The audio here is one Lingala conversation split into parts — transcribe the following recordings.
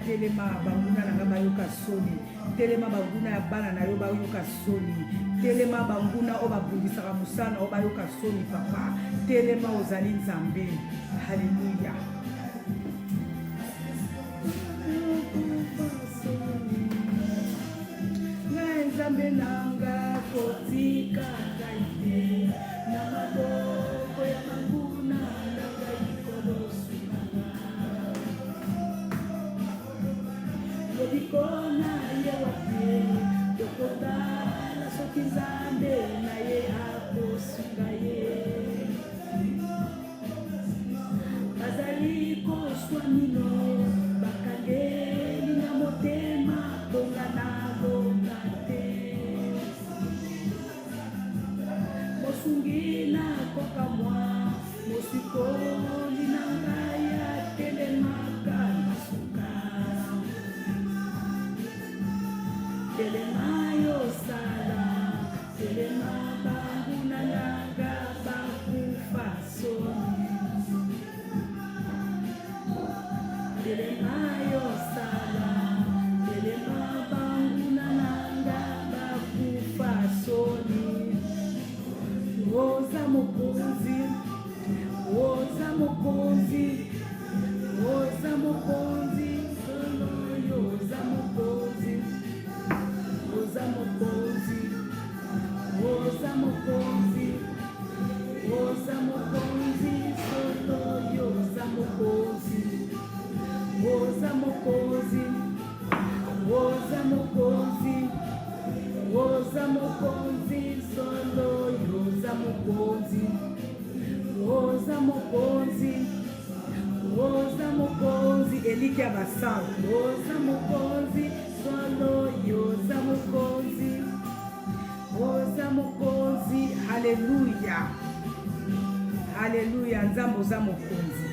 Telema banguna na ngaba yoka soni, telema banguna ya bana na yoba yoka soni, telema banguna oba bundisaka musana oba yoka soni papa, telema ozali nzambe. Haleluya. Na nzambe nanga kotika kaite na maboko ya banguna nanga ikolosu. Kona ye wapi dokota na sokizande na ye akosunga ye bazali koswamino bakangeli na motema tonga na bokate mosungi na kokamwa mosikoli na ngai ya telemaka masuka telema yosala telema banguna nanga bakufa soni telema yosala telema banguna nanga bakufa soni woza mokonzi woza mokonzi woza mokonzi solo yoza mokonzi woza mokonzi woza mokonzi woza mokonzi solo yoza mokonzi woza mokonzi woza mokonzi woza mokonzi solo yoza mokonzi woza mokonzi woza mokonzi eliki ya basantu woza mokonzi solo yoza mokonzi woza mokonzi. Haleluya, haleluya, nzambo za mokonzi.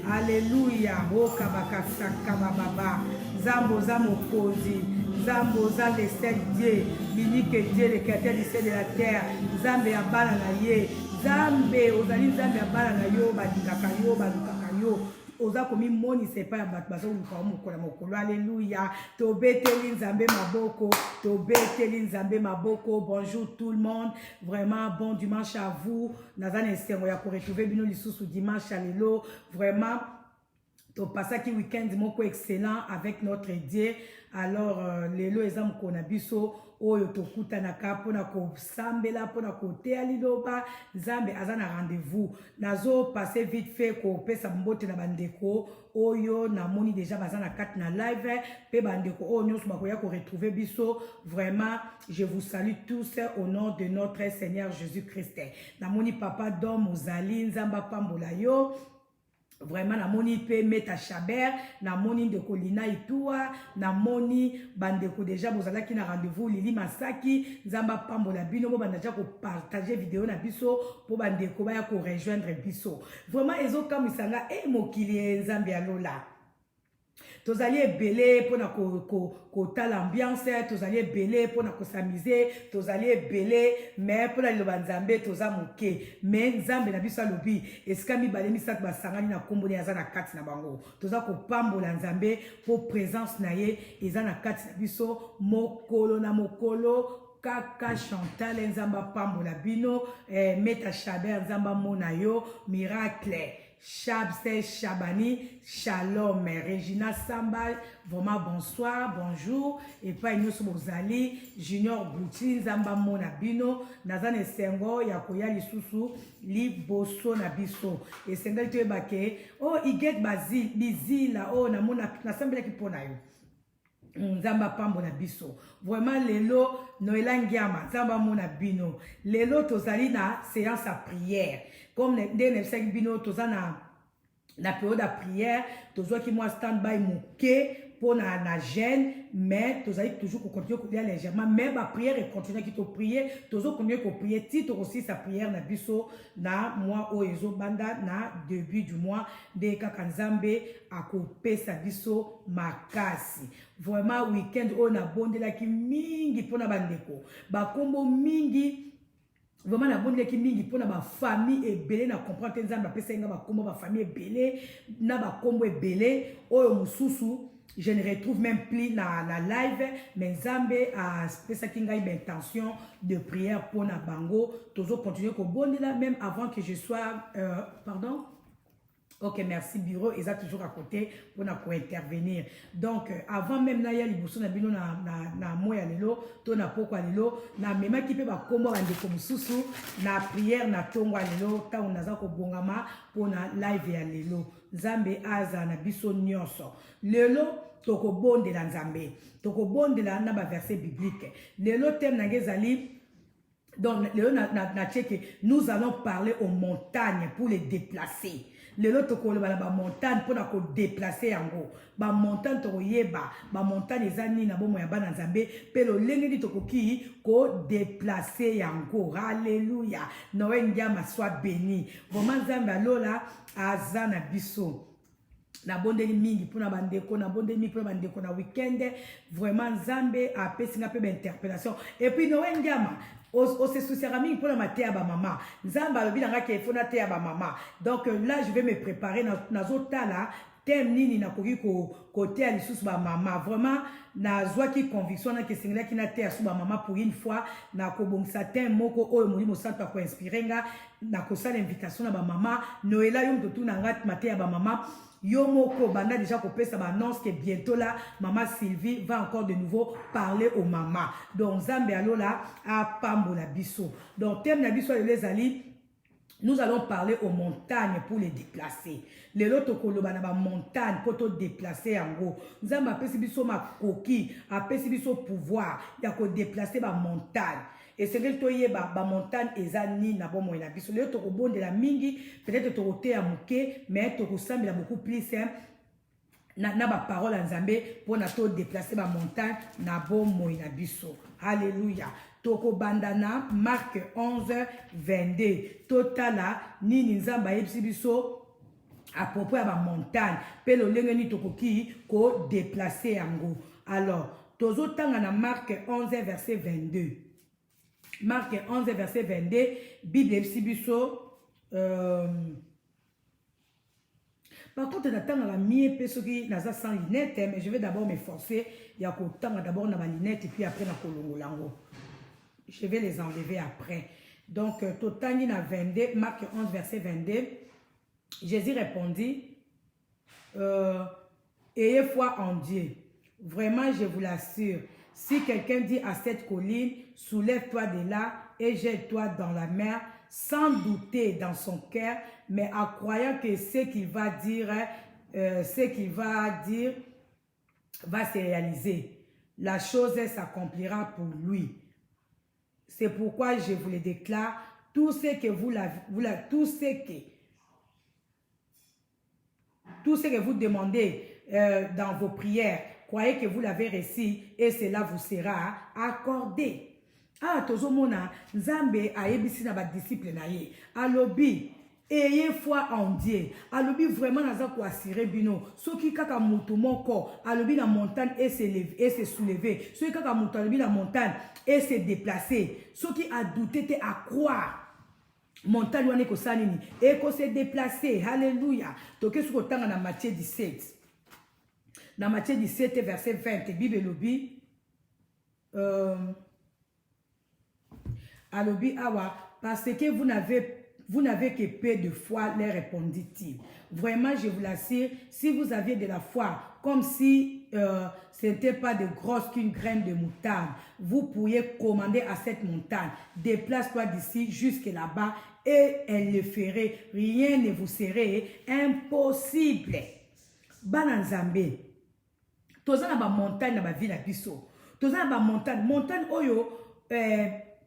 Haleluya, hoka bakasaka bababa, nzambo za mokonzi, nzambo za le seul Dieu, l'unique Dieu, le créateur du ciel et de la terre, nzambe ya bana na ye, nzambe ozali nzambe ya bana na yo, balingaka yo, balukaka yo. Oza komi moni sepa ya bato bazo luka mokolo mokolo. Alléluia. Tobeteli nzambe maboko, tobeteli nzambe maboko. Bonjour tout le monde. Vraiment bon dimanche à vous. Nazane esengo ya ko retrouver bino lisusu dimanche à lelo. Vraiment to passaki week-end moko excellent avec notre Dieu. Alors lelo ezam kona biso oyo tokutanaka pona ko sambela pona koteya liloba nzambe aza na rendez-vous nazo passer vite fait ko pesa mbote na bandeko oyo namoni déjà baza na kati na live pe bandeko oyo nyonso bakoya ko retrouver biso. Vraiment je vous salue tous au nom de notre Seigneur Jésus-Christ. Namoni papa Dom ozali nzamba pambola yo. Vraiment namoni pe Meta Chaber, namoni ndeko Lina Itua, namoni bandeko déjà bozalaki na rendez-vous Lili Masaki, nzamba pambola bino bo bandaja ko partager vidéo na biso po bandeko baya ko rejoindre biso. Vraiment ezoka misanga mokili nzambe alola. Tozali ebele pona kota l'ambiance, tozali ebele pona s'amuser, tozali ebele mais pona liloba nzambe toza moke mais nzambe na biso alobi esika mibale misatu basangani na kombo ya za na kati na bango toza kopambola nzambe po présence na ye eza na kati na biso mokolo na mokolo. Kaka Chantal nzamba pambola bino, Meta Chaber nzamba mona yo, Miracle Chabse Chabani, Shalom, Regina Samba, vraiment bonsoir, bonjour, et pas Ignos Bozali, Junior Bouti, Zamba Mona Bino, Nazane Sengo, Yakoya Lisusu, Li Bosso Nabiso, et Sengal Tebake, oh, Iget Bazil, Bizila, oh, Namona, Nasambela Kipona yo. Nzamba pambola biso. Vraiment lelo Noela Ngiama nzamba mona bino. Lelo tozali na séance à prière. Comme les 5 bino tozana na période à prière, tozwa ki moi stand by moké pour na gêne, mais tozali toujours qu'on continue à prier légèrement, mais ma prière est continuer qui te prier, tozo continuer qu'on prier titre aussi sa prière na biso na moi oezo banda na début du mois de kakanzambe akope sa biso makasi. Vraiment week-end on a bondela ki mingi pona bandeko. Ba kombo mingi vraiment na bonne qui mingi pour na famille et belé na comprendre que nzamba pesa nga ba kombo ba famille belé na ba kombo e belé oyo mususu je ne retrouve même plus na live mais nzambe a pesa kinga une intention de prière pour na bango tozo continuer ko bondela même avant que je sois pardon. Ok, merci bureau, ils sont toujours à côté pour intervenir. Donc, avant même na yali bosso na bino na moya lelo, to na poko lelo, na mema ki pe ba kombo ande komsusu, na prière na tongo lelo, ta unaza ko bongama pour na live ya lelo. Nzambe aza na biso nyonso. Lelo toko bonde la nzambe. Toko bonde la na ba verset biblique. Lelo thème na ngezali. Donc, lelo na tcheke, nous allons parler aux montagnes pour les déplacer. Lelo tokolo ba montagne pour ko déplacer yango ba montagne to yeba ba montagne ezani na bomo ya bana nzambe pe lo lenge di tokoki ko déplacer yango. Alléluia. Noé Ndiama soit béni. Vraiment nzambe alola azana biso na bondeli mingi pona bandeko na bondeli mingi pona bandeko na weekend vraiment nzambe a pesinga pe ba interpellation et puis Noé Ndiama on se souciera mingi pour la matière ba maman nzamba lobi nanga ke fona te ba maman donc là je vais me préparer na zota là thème nini na koki ko côté à lisusu ba maman vraiment na zwa ki conviction na ke singela ki na te asu ba maman pour une fois na ko bongisa thème moko oyo molimo santo ko inspirer nga na ko sala invitation na ba maman Noela yo mtotu na ngat matière ba maman yo moko banda déjà kopesa ba annonce que bientôt là maman Sylvie va encore de nouveau parler aux mamans. Donc Nzambe alola a pambola biso. Donc thème na biso les ali nous allons parler aux montagnes pour les déplacer. Les loto koloba na ba montagne pour te déplacer en gros. Nzambe apesi biso makoki, apesi biso pouvoir ya ko déplacer ba montagne. Et c'est que toi ba montagne ezani na bon moyen biso le to ko bonde la mingi peut-être to côté à moké mais to ko sambela beaucoup plus hein na ba parole en Nzambe pour na to déplacer ba montagne na bon moyen biso. Alléluia. Toko bandana Marc 11 22 totala nini Nzamba yebisi biso à propos de la montagne pe lo lenge ni tokoki ko déplacer yango. Alors tozo tanga na Marc 11 verset 22. Marc 11 verset 22, Bible Sibiso. Par contre, j'attends la mienne parce que n'a sans lunettes, mais je vais d'abord m'efforcer. Il y a d'abord ma lunette et puis après ma colongo. Je vais les enlever après. Donc, Totani na 22, Marc 11 verset 22. Jésus répondit, ayez foi en Dieu. Vraiment, je vous l'assure, si quelqu'un dit à cette colline, soulève-toi de là et jette-toi dans la mer, sans douter dans son cœur, mais en croyant que ce qu'il va dire va se réaliser, la chose s'accomplira pour lui. C'est pourquoi je vous le déclare, tout ce que vous demandez dans vos prières, croyez que vous l'avez reçu et cela vous sera accordé. Ah, tozomona, Nzambe a ebisi na ba disciple na ye. Alobi, ayez foi en Dieu. Alobi vraiment naza ko assurer bino. Soki kaka mutu moko, alobi la montagne et se soulever. Soki kaka mutu alobi la montagne et se déplacer. Soki a douté te à croire. Montagne wane ko sanini et ko se déplacer. Alléluia. Toke suko tanga na Matthieu 17. Dans Matthieu 17, verset 20, Bible lobi, alobi awa, parce que vous n'avez que peu de foi, leur répondit-il. Vraiment, je vous l'assure, si vous aviez de la foi, comme si ce n'était pas de grosse qu'une graine de moutarde, vous pourriez commander à cette montagne, déplace-toi d'ici jusque là-bas, et elle le ferait, rien ne vous serait impossible. Bananzambe. Tozana ba montagne na ba ville na biso. Tozana ba montagne oyo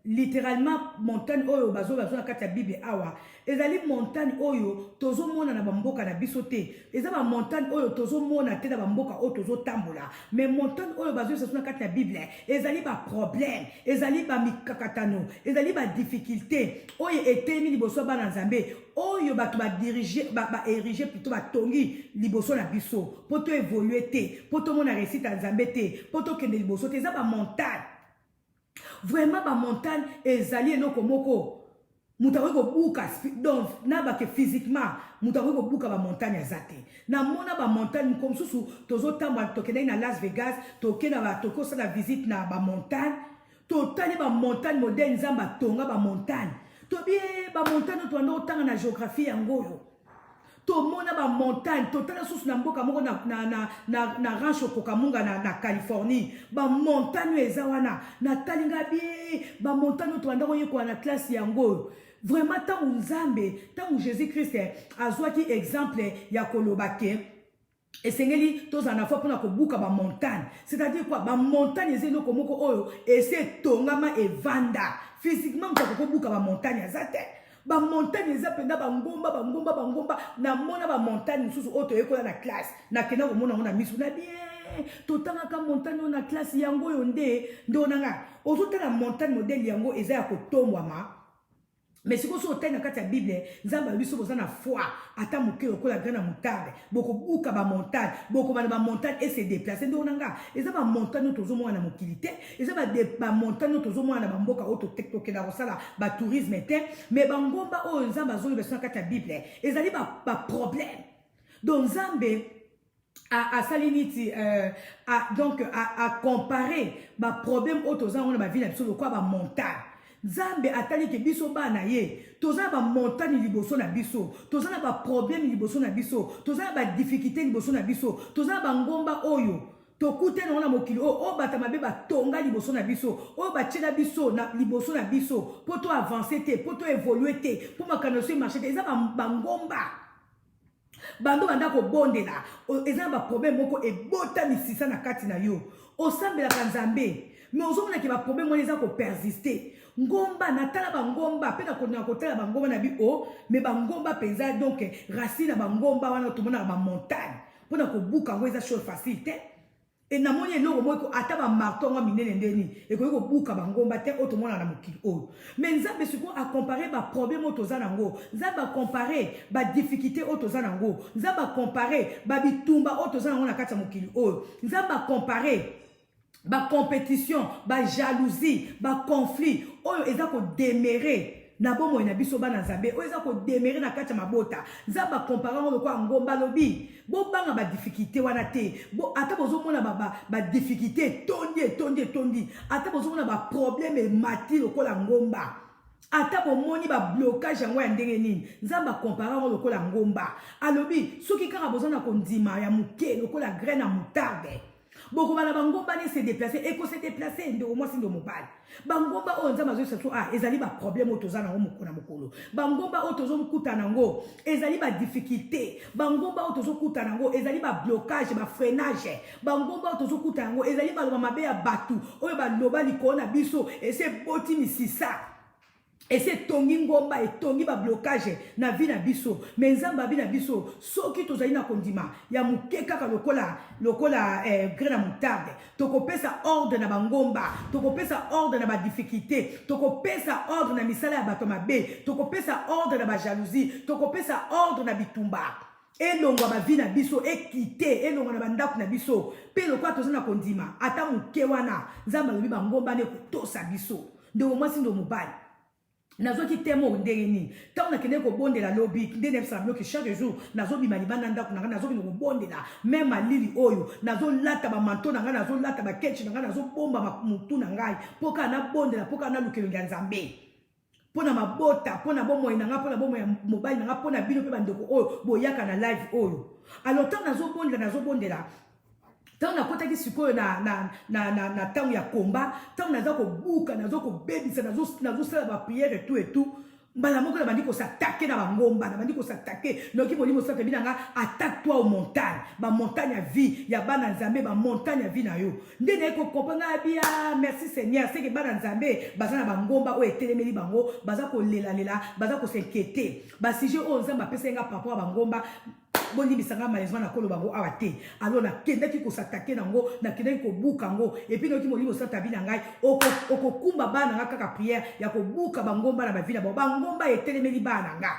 littéralement montagne oyo bazo na kati ya Bible awa. Ezali montagne oyo tozo mona na ba mboka na biso te. Eza ba montagne oyo tozo mona te na ba mboka oyo tozo tambola. Mais montagne oyo bazo na kati ya Bible ezali ba problème, ezali ba mikakatano, ezali ba difficulté oyo etemi liboso bana Nzambe. Oyo bato ba diriger ba ériger plutôt ba tongi liboso na biso poto évoluer te poto mona réussite Nzambe te poto kende liboso te eza ba montagne vraiment ba montagne ezali enoko moko mutawe ko buka donc na ba ke physiquement mutawe ko buka ba montagne azate na mona ba montagne comme susu tozo tamba tokende na Las Vegas tokena ba toko sa la visite na ba montagne totali ba montagne moderne Nzamba tonga ba montagne. Tobie ba montagne to ando tanga na géographie yangoyo. To mona ba montagne totala susu na mboka moko na rancho Kokamunga na Californie. Ba montagne eza wana na talinga bi ba montagne to ando yeko na classe yangoyo. Vraiment tant Nzambe, tant Jésus-Christ azwaki exemple ya kolobake. Et sengeli tozana fois pona ko buka ba montagne. C'est-à-dire quoi ba montagne ezeno komoko oyo et c'est tongama et vanda. Physiquement mtako buka ba montagne azate. Ba montagne ezapenda ba ngomba na mona ba montagne mususu oto ekola na classe. Na kena ko mona misu na bien. Totanga ka montagne na classe yango yonde ndonanga. Ozotala montagne modèle yango eza ya kotombwama. Mais si vous avez dans la Bible, vous avez vu que vous avez foi, ata muke okola grana moutarde, beaucoup buka ba montagne, beaucoup ba montagne et se déplacer ndonanga. Eza ba montagne tozo mwana mokilité, eza ba montagne tozo mwana ba mboka auto tektoke na rosala ba tourisme te, mais ba ngomba o nzamba zo version dans la Bible, ezali ba problème. Donc Nzambe à saliniti donc à comparer ba problème auto za on ba ville absolument quoi ba montagne. Nzambe atali ke biso bana ye toza ba montagne liboso na biso toza na ba problème liboso na biso toza na ba difficulté liboso na biso toza na ba ngomba oyo tokute na mokili o bata mabe ba tonga liboso na biso o ba tshela biso na liboso na biso poto avancer te poto évoluer te po makanoso marché te eza ba ngomba bando banda ko bondela eza ba problème moko ebota misisa na kati na yo osambela Nzambe mais ozomona ke ba problème mo eza ko persister ngomba natala ba ngomba pe na kotala ba ngomba na bi o mais ba ngomba penza donc racine na ba ngomba wana to mona ba montagne pona ko buka ngo eza chose facile te et na moni eloko moko ata ba marteau ngo minene ndeni e ko buka ba ngomba te o to mona na mokili o mais Nzambe siko a comparer ba problème o to za nango Nzambe a comparer ba difficulté o to za nango Nzambe a comparer ba bitumba o to za nango na kati ya mokili o Nzambe a comparer ba compétition, ba jalousie, ba conflit, oyo eza ko démérer na bomo na biso bana Nzambe, oyo eza ko démérer na kati mabota. Nzamba comparer ngo kwa ngomba lobi. Bo banga ba difficulté wana te. Bo ata bozo mona ba difficulté tondi. Ata bozo mona ba problème mati lokola ngomba. Ata bomoni ba blocage yango ya ndenge nini. Nzamba comparer ngo lokola ngomba. Alobi, soki kaka bozana kondima ya muke lokola graine à moutarde. Boko bala bangomba ne se déplacer et ko se déplacer ndo moi si ndo mobali. Bangomba o nzama zo seso ezali ba problème otoza na mokona mokolo. Bangomba otozo mkuta nango ezali ba difficulté. Bangomba otozo kuta nango ezali ba blocage ba freinage. Bangomba otozo kuta nango ezali ba mabe ya batu oyo ba loba likona biso et c'est boti misisa. Et c'est tongi ngomba et tongi ba blocage na vie na biso. Mais nzamba vie na biso soki tozali na kondima ya mukeka ka lokola grain na moutarde. Toko pesa ordre na bangomba, toko pesa ordre na ba difficulté, toko pesa ordre na misala ya bato mabe, toko pesa ordre na ba jalousie, toko pesa ordre na bitumba. Elongo ba vie na biso ekite, elongo na bandako na biso. Pe lokwa tozana kondima ata muke wana nzamba lobi bangomba ne kutosa biso. Ndo mwasi ndo mobali. Nazo ki temo ndereni tant na kende ko bondela lobby ndene sa bloquer chaque jour nazo bima libanda ndako na nazo bino ko bondela même alili oyo nazo lata ba manto na nga nazo lata ba ketch na nga nazo bomba mutu na ngai poka na bondela poka na lukelo ya nzambe pona mabota pona bomo ina nga pona bomo ya mobile na nga pona bino pe bandeko oyo boyaka na live oyo alors tant nazo bondela tant na kota ki sikoyo na tango ya komba tant nazo ko buka nazo ko bebisa nazo sala ba prière et tout mbala moko na bandiko s'attaquer na bangomba na bandiko s'attaquer noki molimo sa te binanga attaque toi aux montagnes ba montagne à vie ya bana nzambe ba montagne à vie na yo ndene ko kopanga bia merci Seigneur c'est que bana nzambe bazana bangomba o etelemeli bango baza ko lela baza ko s'inquiéter ba sujet o nzamba pesenga papa bangomba boni bisanga malheureusement na kolo bango awate alors na kendaki ko s'attaquer nango na kendaki ko buka ngo et puis noki molimo sa tabi na ngai oko kumba bana nga kaka prière ya ko buka bangomba na ba vie na bangomba etelemeli bana nga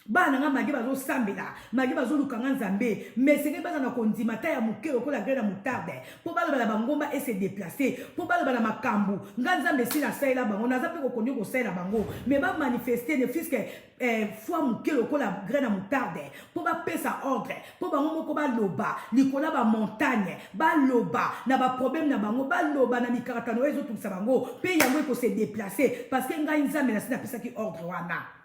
bana nga magi bazo sambela magi bazo lukanga nzambe mais c'est que baza na kondima ta ya mukelo ko la graine na moutarde po bala bala bangomba et se déplacer po bala bala makambu nga nzambe si na saila bango na zape ko konyo ko saila bango mais ba manifester ne fiske foi mukelo ko la graine na moutarde po ba pesa ordre po bango moko ba loba likola ba montagne ba loba na ba problème na bango ba loba na mikaratano ezo tukisa bango pe yango ko se déplacer parce que nga nzambe na sina pesa ki ordre wana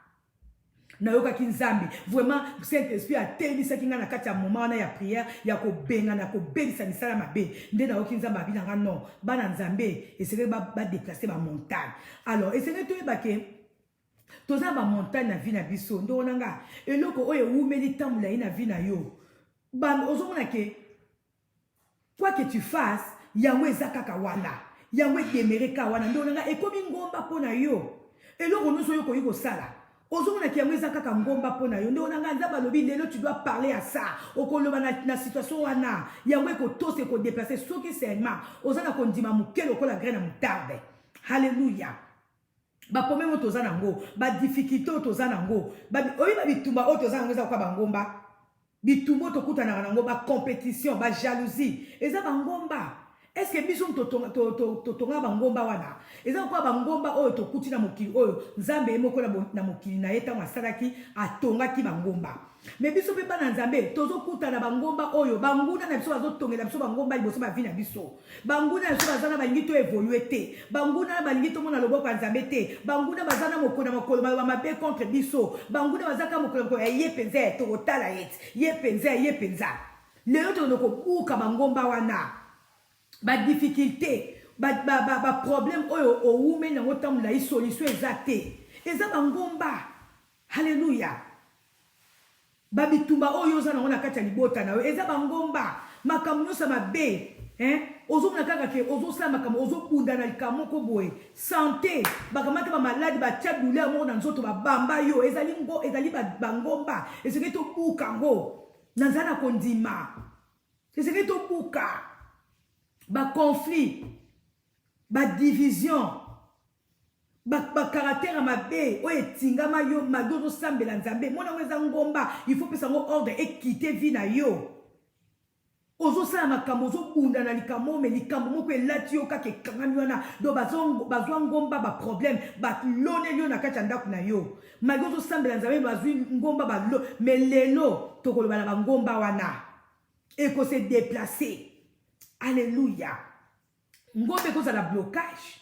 na yoka kinzambi vraiment Saint-Esprit a telisa kinga na kati ya moment ya prière ya ko benga na ko belisa misala mabe nde na yoka kinzamba binanga non bana nzambe esere ba déplacer ba montagne alors esere to ebake toza ba montagne na vie na biso ndo onanga eloko oyo umeli tamula ina vie na yo ba ozomona ke quoi que tu fasses yango ezakaka wana yango edemereka wana ndo onanga ekomi ngomba pona yo eloko nyonso yo koyi kosala ozomona ki yango eza kaka ngomba pona yo nde onanga nzamba lobi lelo tu dois parler à ça okoloba na situation wana yango ekotose ekodéplacer soki seulement oza na kondima moke lokola graine na moutarde halleluya bapome oyo toza nango badifficulté oyo toza nango oyiba bitumba oyo toza nango eza koka bangomba bitumba oyo tokutanaka nango bacompétition bajalousie eza bangomba. Est-ce que biso totonga bangomba wana eza kwa bangomba oyo tokuti na mokili oyo nzambe emoko na mokili na eta masalaki atonga ki bangomba mais biso pe bana nzambe tozokuta na bangomba oyo banguna na biso bazotongela biso bangomba liboso ba vie na biso banguna na biso bazana balingi to évoluer te banguna na balingi to mona loboko ya nzambe te banguna bazana mokona makolo ba mabe contre biso banguna bazaka mokolo ye penza tokotala ye penza lelo toko buka bangomba wana ba difficulté ba problème oyo oume na ngotamula solution ezate eza bangomba haleluya ba bitumba oyo za na kati ya libota na eza bangomba makambo sa mabe ozomona kaka ke ozosala makambo ozobunda na likambo moko boye santé bakamata ba maladi ba tia douleur moko na nzoto babamba yo ezali bangomba ezeke to buka ngo na nzana kondima ezeke to buka ba conflit ba division ba caractère mabe o etingama yo madozo sambela nzambe mona weza ngomba il faut pesa ngo ordre et quitter vie na yo ozo sala makambo ozo bunda na likambo me likambo moko elati yo kaka ekangami wana do bazwa ngomba ba problème ba lone yo na kati ya ndako na yo madozo sambela nzambe bazwi ngomba ba lo me lelo tokoloba na ba ngomba wana eko se déplacer. Alléluia. Ngombe koza la blocage.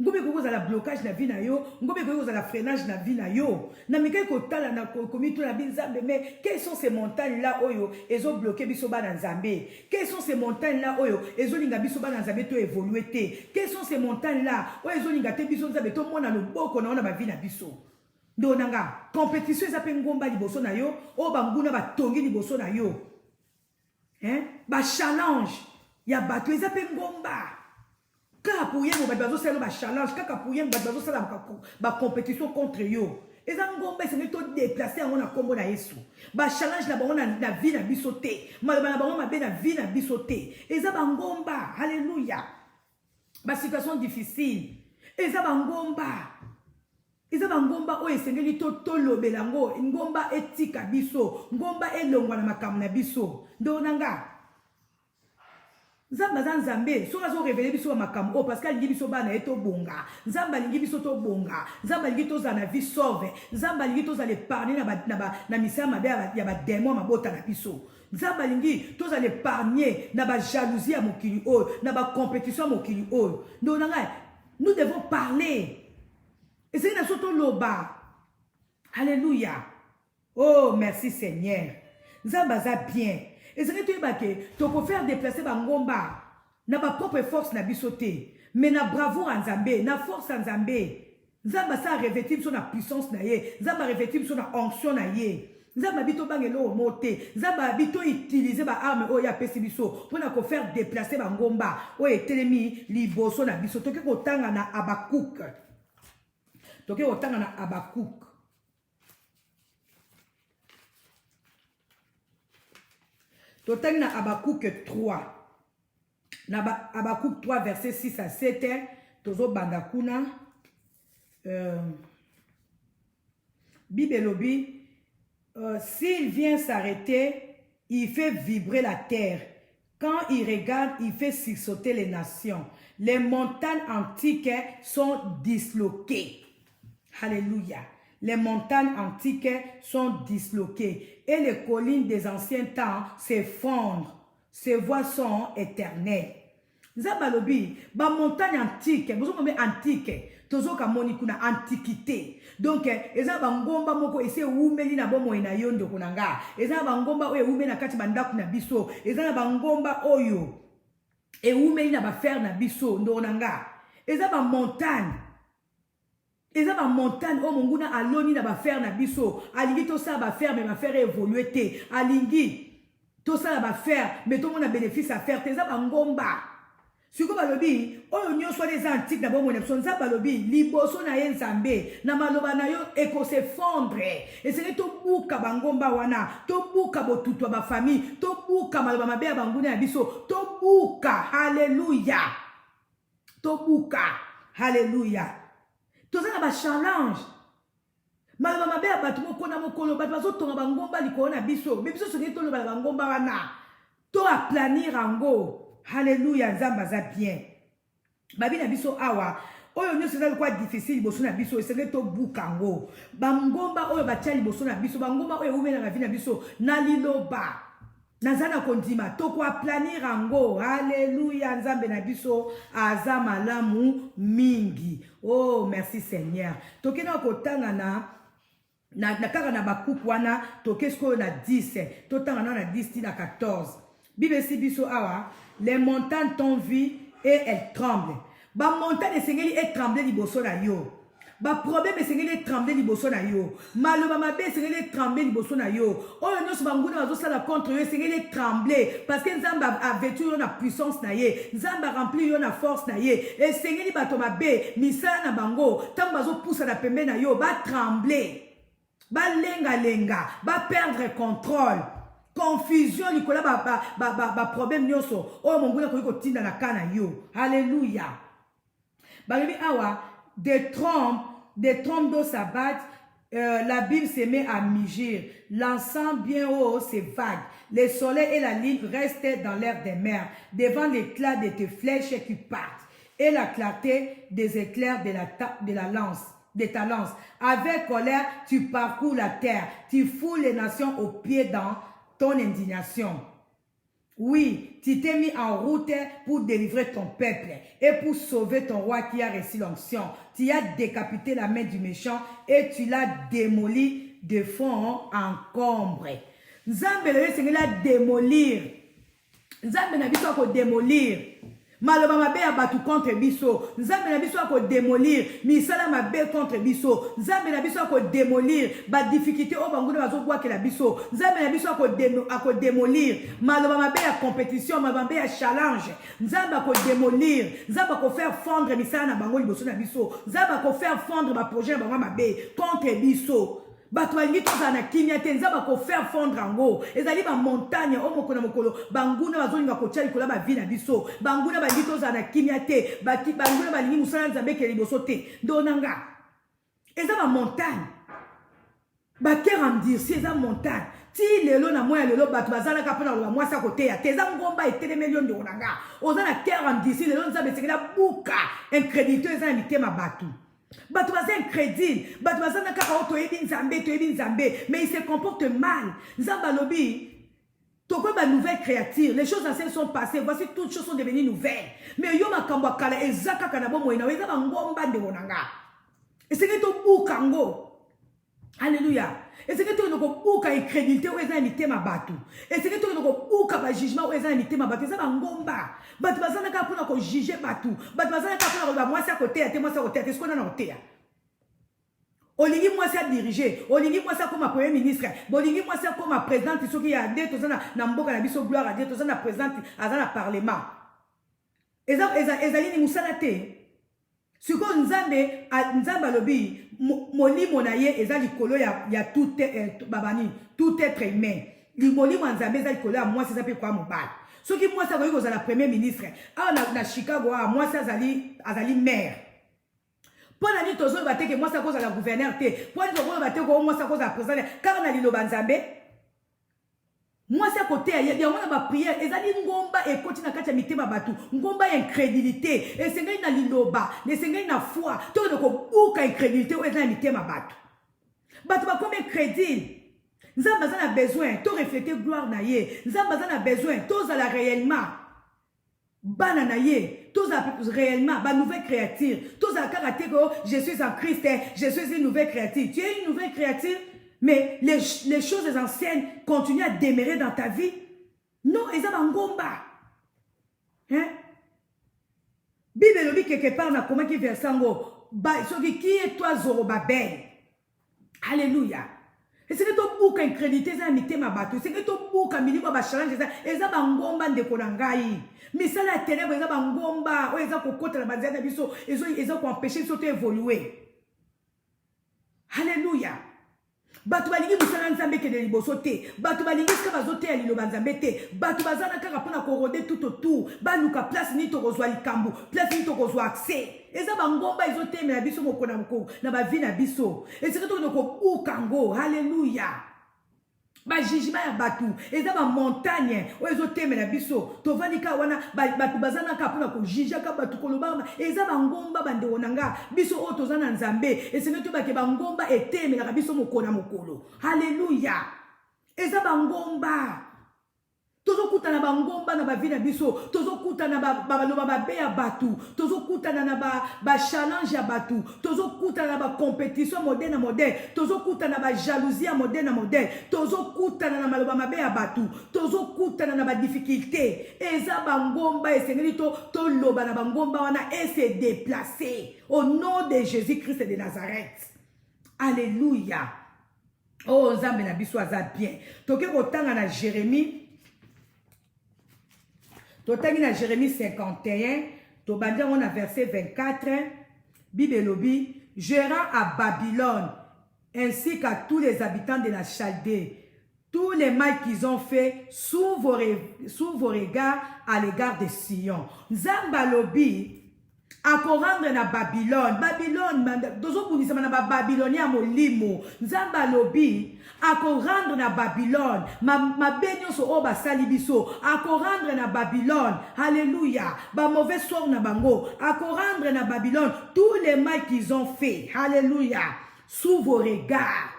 ngombe ko la blocage na vie na yo, ngombe ko la freinage na vie na yo. Na mika ko tala na komito na binzambe, mais quelles sont ces montagnes là oyo ezo bloquer biso ba na nzambe? Quelles sont ces montagnes là oyo ezo linga biso ba na nzambe to évoluer te? Quelles sont ces montagnes là oyo ezo linga te biso nzambe to mona loboko na ona ba vie na biso? Ndo nanga compétition ezape ngomba liboso na yo, o banguna batongi liboso na yo. Ba challenge ya bato ezape ngomba. Kaka pour yembo bato bazosala ba challenge, kaka pour yembo bato bazosala ba compétition contre yo. Eza ngomba esengi to déplacer yango na kombo na Yesu. Ba challenge na bango na vie na biso te. Maloba na bango mabe na vie na biso te. Eza ba ngomba, alléluia. Ba situation difficile. Eza ba ngomba. Eza ba ngomba oyo esengeli to lobela ngo, ngomba etika biso, ngomba elongwa na makambo na biso. Ndo nanga Nzamba za nzambe, so azo révéler biso ba makambo parce que alingi biso bana eto bonga. Nzamba alingi biso to bonga. Nzamba alingi to za na vie sauve. Nzamba alingi to za le parler na misa mabe ya ba démon mabota na biso. Nzamba alingi to za le parler na ba jalousie ya mokili oyo, na ba compétition ya mokili oyo. Ndo nanga nous devons parler. Et c'est une soto loba. Alléluia. Oh, merci Seigneur. Nzamba za bien. Et c'est que tu peux faire déplacer Bangomba. Na ba propre force na bisoté. Mais na bravoure en Zambé. Na force en Zambé. Nzamba sa revêtir sur la puissance na ye. Nzamba revêtir sur la onction na ye. Nzamba bito bangelo moté. Nzamba bito utiliser ba arme o ya pesi biso. Pour na ko faire déplacer Bangomba. O etelemi liboso na biso. Toke ko tanga na Abakouk. Toke ko tanga na Abakouk. Total na Abakouk 3. Na Abakouk 3 verset 6 à 7. Tozo bandakuna. Bibelobi. S'il vient s'arrêter, il fait vibrer la terre. Quand il regarde, il fait sursauter les nations. Les montagnes antiques sont disloquées. Alléluia. Les montagnes antiques sont disloquées et les collines des anciens temps s'effondrent. Ces voies sont éternelles. Zabalobi, ba montagne antique, vous avez antique, tozo kamoni kuna antiquité. Donc, eza bangomba moko ese umeli na bomo ina yondo kunanga. Eza bangomba oyo umeli na kati bandaku na biso. Eza bangomba oyo e umeli na ba fer na biso ndonanga. Eza ba montagne. Eza ba montagne o monguna aloni na ba fer na biso. Alingi to sa ba fer mais ba fer évoluer te. Alingi to sa ba fer mais to mona bénéfice à faire te. Eza ba ngomba. Siko balobi oyo nyonso les antiques na bomo nepso nza balobi liboso na ye nzambe na maloba na yo eko se fondre. Esenge to buka bangomba wana, to buka botutwa ba famille, to buka maloba mabe ya banguna ya biso, to buka. Alléluia. To buka. Alléluia. Tozana ba challenge. Maloba mabe ya batu moko na mokolo batu bazo tonga bangomba likolo na biso. Biso songi to loba bangomba wana. To a planir ango. Alléluia, nzamba za bien. Babi na biso awa. Oyo nyo seza kwa difficile boso na biso. Esenge to bukango. Bangomba oyo bachali boso na biso. Bangomba oyo ume na bavi na biso. Naliloba. Nazana kondima. To kwa planir ango. Alléluia, nzambe na biso. Aza malamu mingi. Oh, merci Seigneur. Toke na kotanga na kaka na bakuku wana. Toke sko na 10. Totanga na 10 na 14. Bible si biso awa. Les montagnes t'ont vu et elles tremblent. Ba montagne esengeli et trembler liboso na yo. Ba problème esengeli trembler liboso na yo. Maloba mabe esengeli trembler liboso na yo. Oyo nyonso banguna bazo sala contre yo esengeli trembler parce que Nzamba a vêtu yo na puissance na ye. Nzamba rempli yo na force na ye. Esengeli bato mabe misala na bango tango bazo poussa na pembe na yo ba trembler. Ba lenga, ba perdre contrôle. Confusion likola ba problème nyonso oyo monguna ko tinda na kana yo. Alléluia. Balobi awa des trompes d'eau s'abattent, la Bible se met à mugir, l'encens bien haut s'évade, le soleil et la lune restent dans l'air des mers devant l'éclat de tes flèches qui partent et la clarté des éclairs de ta lance. Avec colère tu parcours la terre, tu foules les nations aux pieds dans ton indignation. Oui, tu t'es mis en route pour délivrer ton peuple et pour sauver ton roi qui a reçu l'onction. Tu as décapité la main du méchant et tu l'as démoli de fond en combre. Nzambe l'a démolir. Nzambe na biso ko démolir. Maloba mabe ya batu contre biso. Nzambe na biso ko démolir. Misala mabe contre biso. Nzambe na biso ko démolir. Ba difficulté o banguna bazo kwa ke la biso. Nzambe na biso ko démolir. Maloba mabe ya compétition, maloba mabe ya challenge. Nzambe ko démolir. Nzambe ko faire fondre misala na bango liboso na biso. Nzambe ko faire fondre ba projet bango mabe contre biso. Bato balingi toza na kimia te nzamba ko faire fondre ango ezali ba montagne o mokona mokolo banguna bazolinga ko tia likola ba vie na biso banguna balingi toza na kimia te banguna balingi musala nzambe ke liboso te ndonanga eza ba montagne ba cœur endurci eza montagne ti lelo na moya lelo bato bazalaka pona loba mwasi akoteya te eza ngomba etelemeli yo ndonanga oza na cœur endurci lelo nzambe esekela buka incrédulité eza na mitema bato Bato baza incrédule, bato baza na kaka o toyebi nzambe, mais il se comporte mal. Nzamba lobi, toko ba nouvelle créature, les choses anciennes sont passées, voici toutes choses sont devenues nouvelles. Mais yo makambo kala ezaka kana bo moina, eza ba ngomba de wonanga. Et c'est que to bukango. Alléluia. Et c'est que tu n'as pas incrédulité ou eza imité ma batou. Et c'est que tu n'as pas jugement ou eza imité ma batou. C'est un ngomba. Batou bazana ka pour na juger batou. Batou bazana ka pour na moi c'est à côté, moi c'est à côté. Qu'est-ce qu'on a à côté? Olingi moi c'est à diriger. Olingi moi c'est comme premier ministre. Olingi moi c'est comme présidente. Ce qui a dit tout ça na mboka na biso gloire à Dieu. Tout ça na présidente à dans le parlement. Ezali ni musalate. Siko nzambe lobi molimo na ye eza likolo ya tout babani tout être humain molimo nzambe eza likolo ya mwasi eza pe kwa mobali soki mwasi akoki kozala premier ministre awa na Chicago awa mwasi azali maire mpo na nini tozoyeba te ke mwasi akozala gouverneur te mpo nini tokoyeba te ko mwasi akozala président kaka na liloba nzambe mwasi akoteya yango na bapriere ezali ngomba ekoti na kati ya mitema bato ngomba ya incrédulité esengeli na liloba esengeli na foi tokende kobuka incrédulité oyo eza na mitema bato bato bakomi incrédule nzambe aza na besoin to refléter gloire na ye nzambe aza na besoin tozala réellement bana na ye tozala réellement ba nouvelle créature tozala kaka te ko je suis en Christ je suis une nouvelle créature tu es une nouvelle créature. Mais les choses anciennes continuent à demeurer dans ta vie. Non, ils ont un ngomba. Hein? Bible dit quelque part, dans comment qui verset en haut. Qui est toi, Zorobabel? Alléluia. Et c'est que tu as une crédité, ça a mis ma bateau. C'est que tu as mis ma challenge, et ça a un ngomba de konangai. Mais ça la ténèbre, ils ont un ngomba, ils ont cocotte la base, ils ont empêché de évoluer. Alléluia. Bato balingi musala nzambe ke de liboso te bato balingi ska bazote ya liloba nzambe te bato bazana kaka pona korode tout autour baluka place ni tokozwa likambo place ni tokozwa accès eza bangomba ezotemela biso mokona moko na bavi na biso esika tokende kobuka ngo haleluya bajugement ya bato eza bamontagne oyo ezotemela biso tovandika wana bato bazanaka mpona kojugaka bato kolobaka eza bangomba bandeko na nga biso oyo toza na nzambe esenge tobake bangomba etemelaka biso mokolo na mokolo haleluya eza bangomba tozokutana bangomba na bavi na biso tozokutana baloba babe ya bato tozokutana na bachallenge ya bato tozokutana na bacompétition modele na modele tozokutana na bajalousie ya modele na modele tozokutana na maloba mabe ya bato tozokutana na badifficulté eza bangomba esengeli toloba na bangomba wana et se déplacer au nom de Jésus-Christ de Nazareth. Alléluia. Oh nzambe na biso aza bien toke kotanga na Jérémie. Totangi na Jérémie 51, tobandi on a verset 24, Bible lobi, je rends à Babylone, ainsi qu'à tous les habitants de la Chaldée, tous les mal qu'ils ont fait sous vos regards à l'égard de Sion. Nzamba lobi, ako rendre na Babylone, dozo bunisa na Babylonia molimo. Nzamba lobi, ako rendre na Babylone, ma benyo so oba salibiso, ako rendre na Babylone, alléluia, ba mauvais sort na bango, ako rendre na Babylone tous les mal qu'ils ont fait, alléluia, sous vos regards.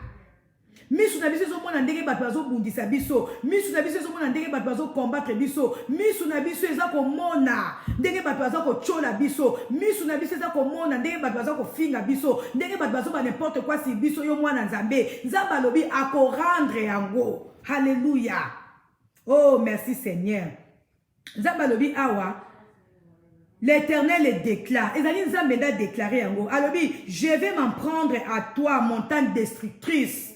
misu na biso ezomona ndenge bato bazobundisa biso, misu na biso ezomona ndenge bato bazokombattre biso, misu na biso eza komona ndenge bato bazokochola biso, misu na biso eza komona ndenge bato bazokofinga biso, ndenge bato bazoba n'importe quoi si biso yo mwana nzambe, nzambe alobi akorendre yango. Alléluia. Oh merci Seigneur. Nzambe alobi awa l'Éternel le déclare. Ezali nzambe nda déclaré yango. Alobi je vais m'en prendre à toi, montagne destructrice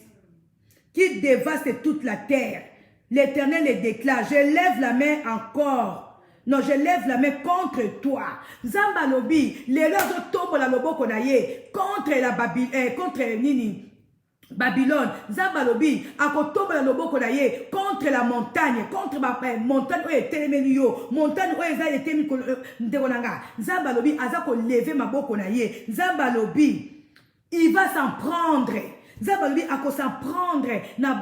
qui dévaste toute la terre. L'Éternel le déclare. Je lève la main encore. Non, je lève la main contre toi. Nzambe alobi lelo azotombola loboko na ye contre la contre nini Babylone. Nzambe alobi akotombola loboko na ye contre la montagne, contre ma montagne oyo etelemeli yo, montagne oyo eza etemi ndeko na nga. Nzambe alobi aza koleve maboko na ye. Nzambe alobi il va s'en prendre. Nzambe alobi akosan prendre na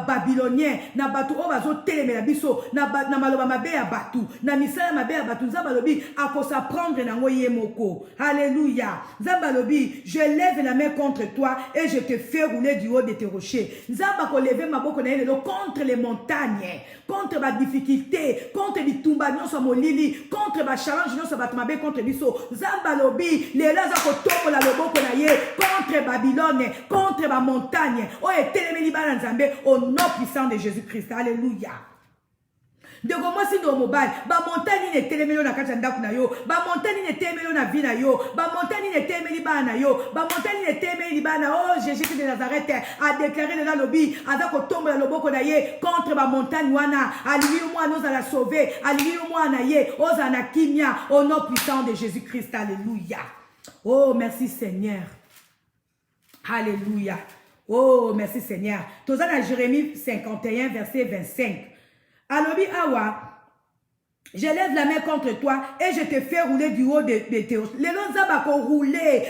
babylonien, na batu oyo bazotelemela biso, na maloba mabe ya batu, na misala mabe ya batu. Nzambe alobi akosan prendre nango ye moko. Alléluia. Nzambe alobi je lève la main contre toi et je te fais rouler du haut de tes rochers. Nzambe akoleve maboko na ye lelo contre les montagnes, contre ba difficulté, contre bitumba nyonso molili, contre ba challenge nyonso batu mabe contre biso. Nzambe alobi lelo aza kotombola loboko na ye contre Babylone, contre ba montagne oyo etelemeli bana nzambe au nom puissant de Jésus-Christ. Alléluia. Ndeko mwasi ndo mobali, ba montagne ne telemeli na kati ya ndako na yo, ba montagne ne telemeli na vie na yo, ba montagne ne telemeli bana na yo, ba montagne ne telemeli bana. Oh Jésus de Nazareth a déclaré le lobby avec kotombola loboko na ye contre ba montagne wana. Alléluia, moi nous allons sauver. Alléluia, moi na ye ozana kimia au nom puissant de Jésus-Christ. Alléluia. Oh merci Seigneur. Alléluia. Oh, merci Seigneur. Toza na Jérémie 51, verset 25. Alobi awa, je lève la main contre toi et je te fais rouler du haut de tes hauts. Les lonzab a rouler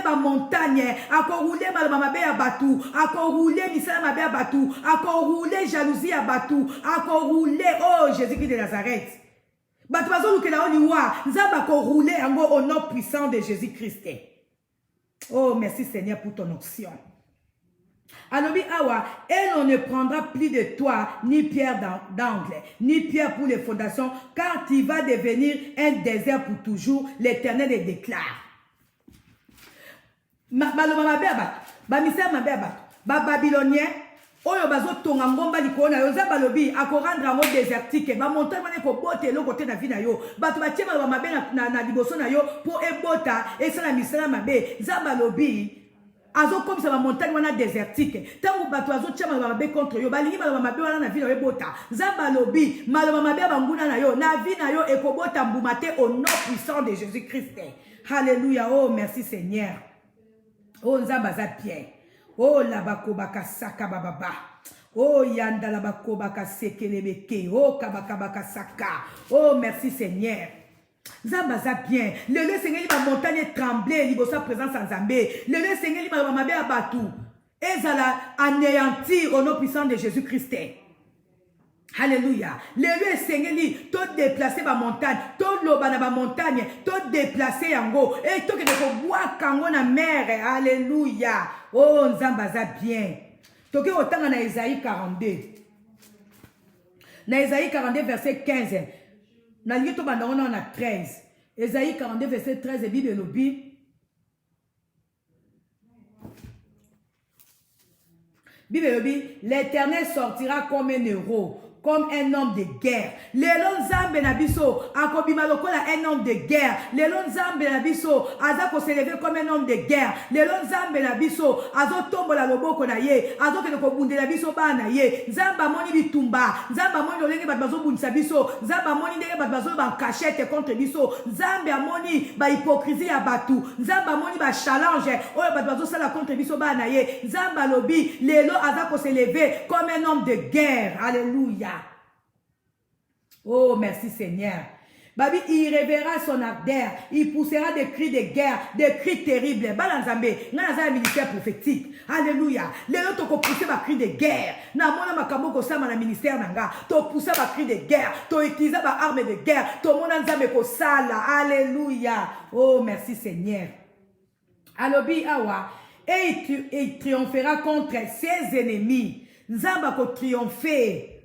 ma montagne, a rouler ma mabe à batou, a rouler misala mabe à batou, a rouler jalousie à batou, a rouler, oh Jésus-Christ de Nazareth. Batou bazo luke na oliwa, nzab a rouler au nom puissant de Jésus-Christ. Oh, merci Seigneur pour ton onction. Alobi awa, et on ne prendra plus de toi ni pierre d'angle, ni pierre pour les fondations, car tu vas devenir un désert pour toujours. L'Éternel le déclare. Maloma mabe abato, ba misère mabe abato, ba babylonien, oyo bazo tonga ngomba likona yo nzambe alobi akorandra ngo désertique ba montagne wana kobote eloko te na vie na yo bato batie maloba mabe na liboso na yo po ebota esala misala mabe. Nzambe alobi azokomisa ba montagne wana désertique tango bato azotia maloba mabe contre yo balingi maloba mabe wana na vie na yo ebota. Nzambe alobi maloba mabe banguna na yo na vie na yo ekobota mbuma te au nom puissant de Jésus-Christ. Alléluia. Oh merci Seigneur. Oh nzambe aza bien. Oh la bakobaka saka bababa. Oh yanda la bakobaka sekelebeke. Oh kabaka saka. Oh merci Seigneur. Nzamba za bien. Le Seigneur li ba montagne trembler libosa présence en Zambé. Le Seigneur li ba mabe abatu. Ezala anéantir au nom puissant de Jésus-Christ. Alléluia. Le Seigneur li to déplacer ba montagne, to loba na ba montagne, to déplacer yango et to ke ko bois kango na mer. Alléluia. Oh nzamba za bien. Toke otanga na Isaïe 42. Na Isaïe 42 verset 15. Na lito banda on a 13. Isaïe 42 verset 13 Bible lobi. Bible lobi, l'Éternel sortira comme un héros, comme un homme de guerre. Lelo nzambe na biso akobima lokola un homme de guerre. Lelo nzambe na biso azako s'élever comme un homme de guerre. Lelo nzambe na biso azotombola loboko na ye, azokende kobundela biso bana ye. Nzamba moni bitumba, nzamba moni lolenge bato bazobundisa biso, nzamba moni ndenge bato bazo ba cachette contre biso, nzambe amoni ba hypocrisie ya batu, nzamba moni ba challenge oyo bato bazosala contre biso bana ye. Nzamba lobi lelo azako s'élever comme un homme de guerre. Alléluia. Oh, merci Seigneur. Babi, il révérera son ardeur. Il poussera des cris de guerre, des cris terribles. Balanzambe, n'a un ministère prophétique. Alléluia. Les autres ont poussé ma cri de guerre. Na mona makambo ko sama na ministère nanga. To poussé ma cri de guerre. To utilisé ma arme de guerre. To mona nzambe ko sala. Alléluia. Oh, merci Seigneur. Alobi awa. et il triomphera contre ses ennemis. Nzamba ko triompher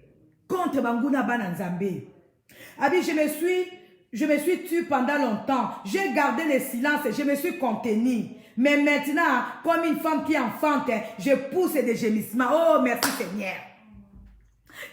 contre Banguna Bana Nzambe. Abi, je me suis tue pendant longtemps. J'ai gardé le silence et je me suis contenu. Mais maintenant, comme une femme qui enfante, je pousse des gémissements. Oh, merci Seigneur.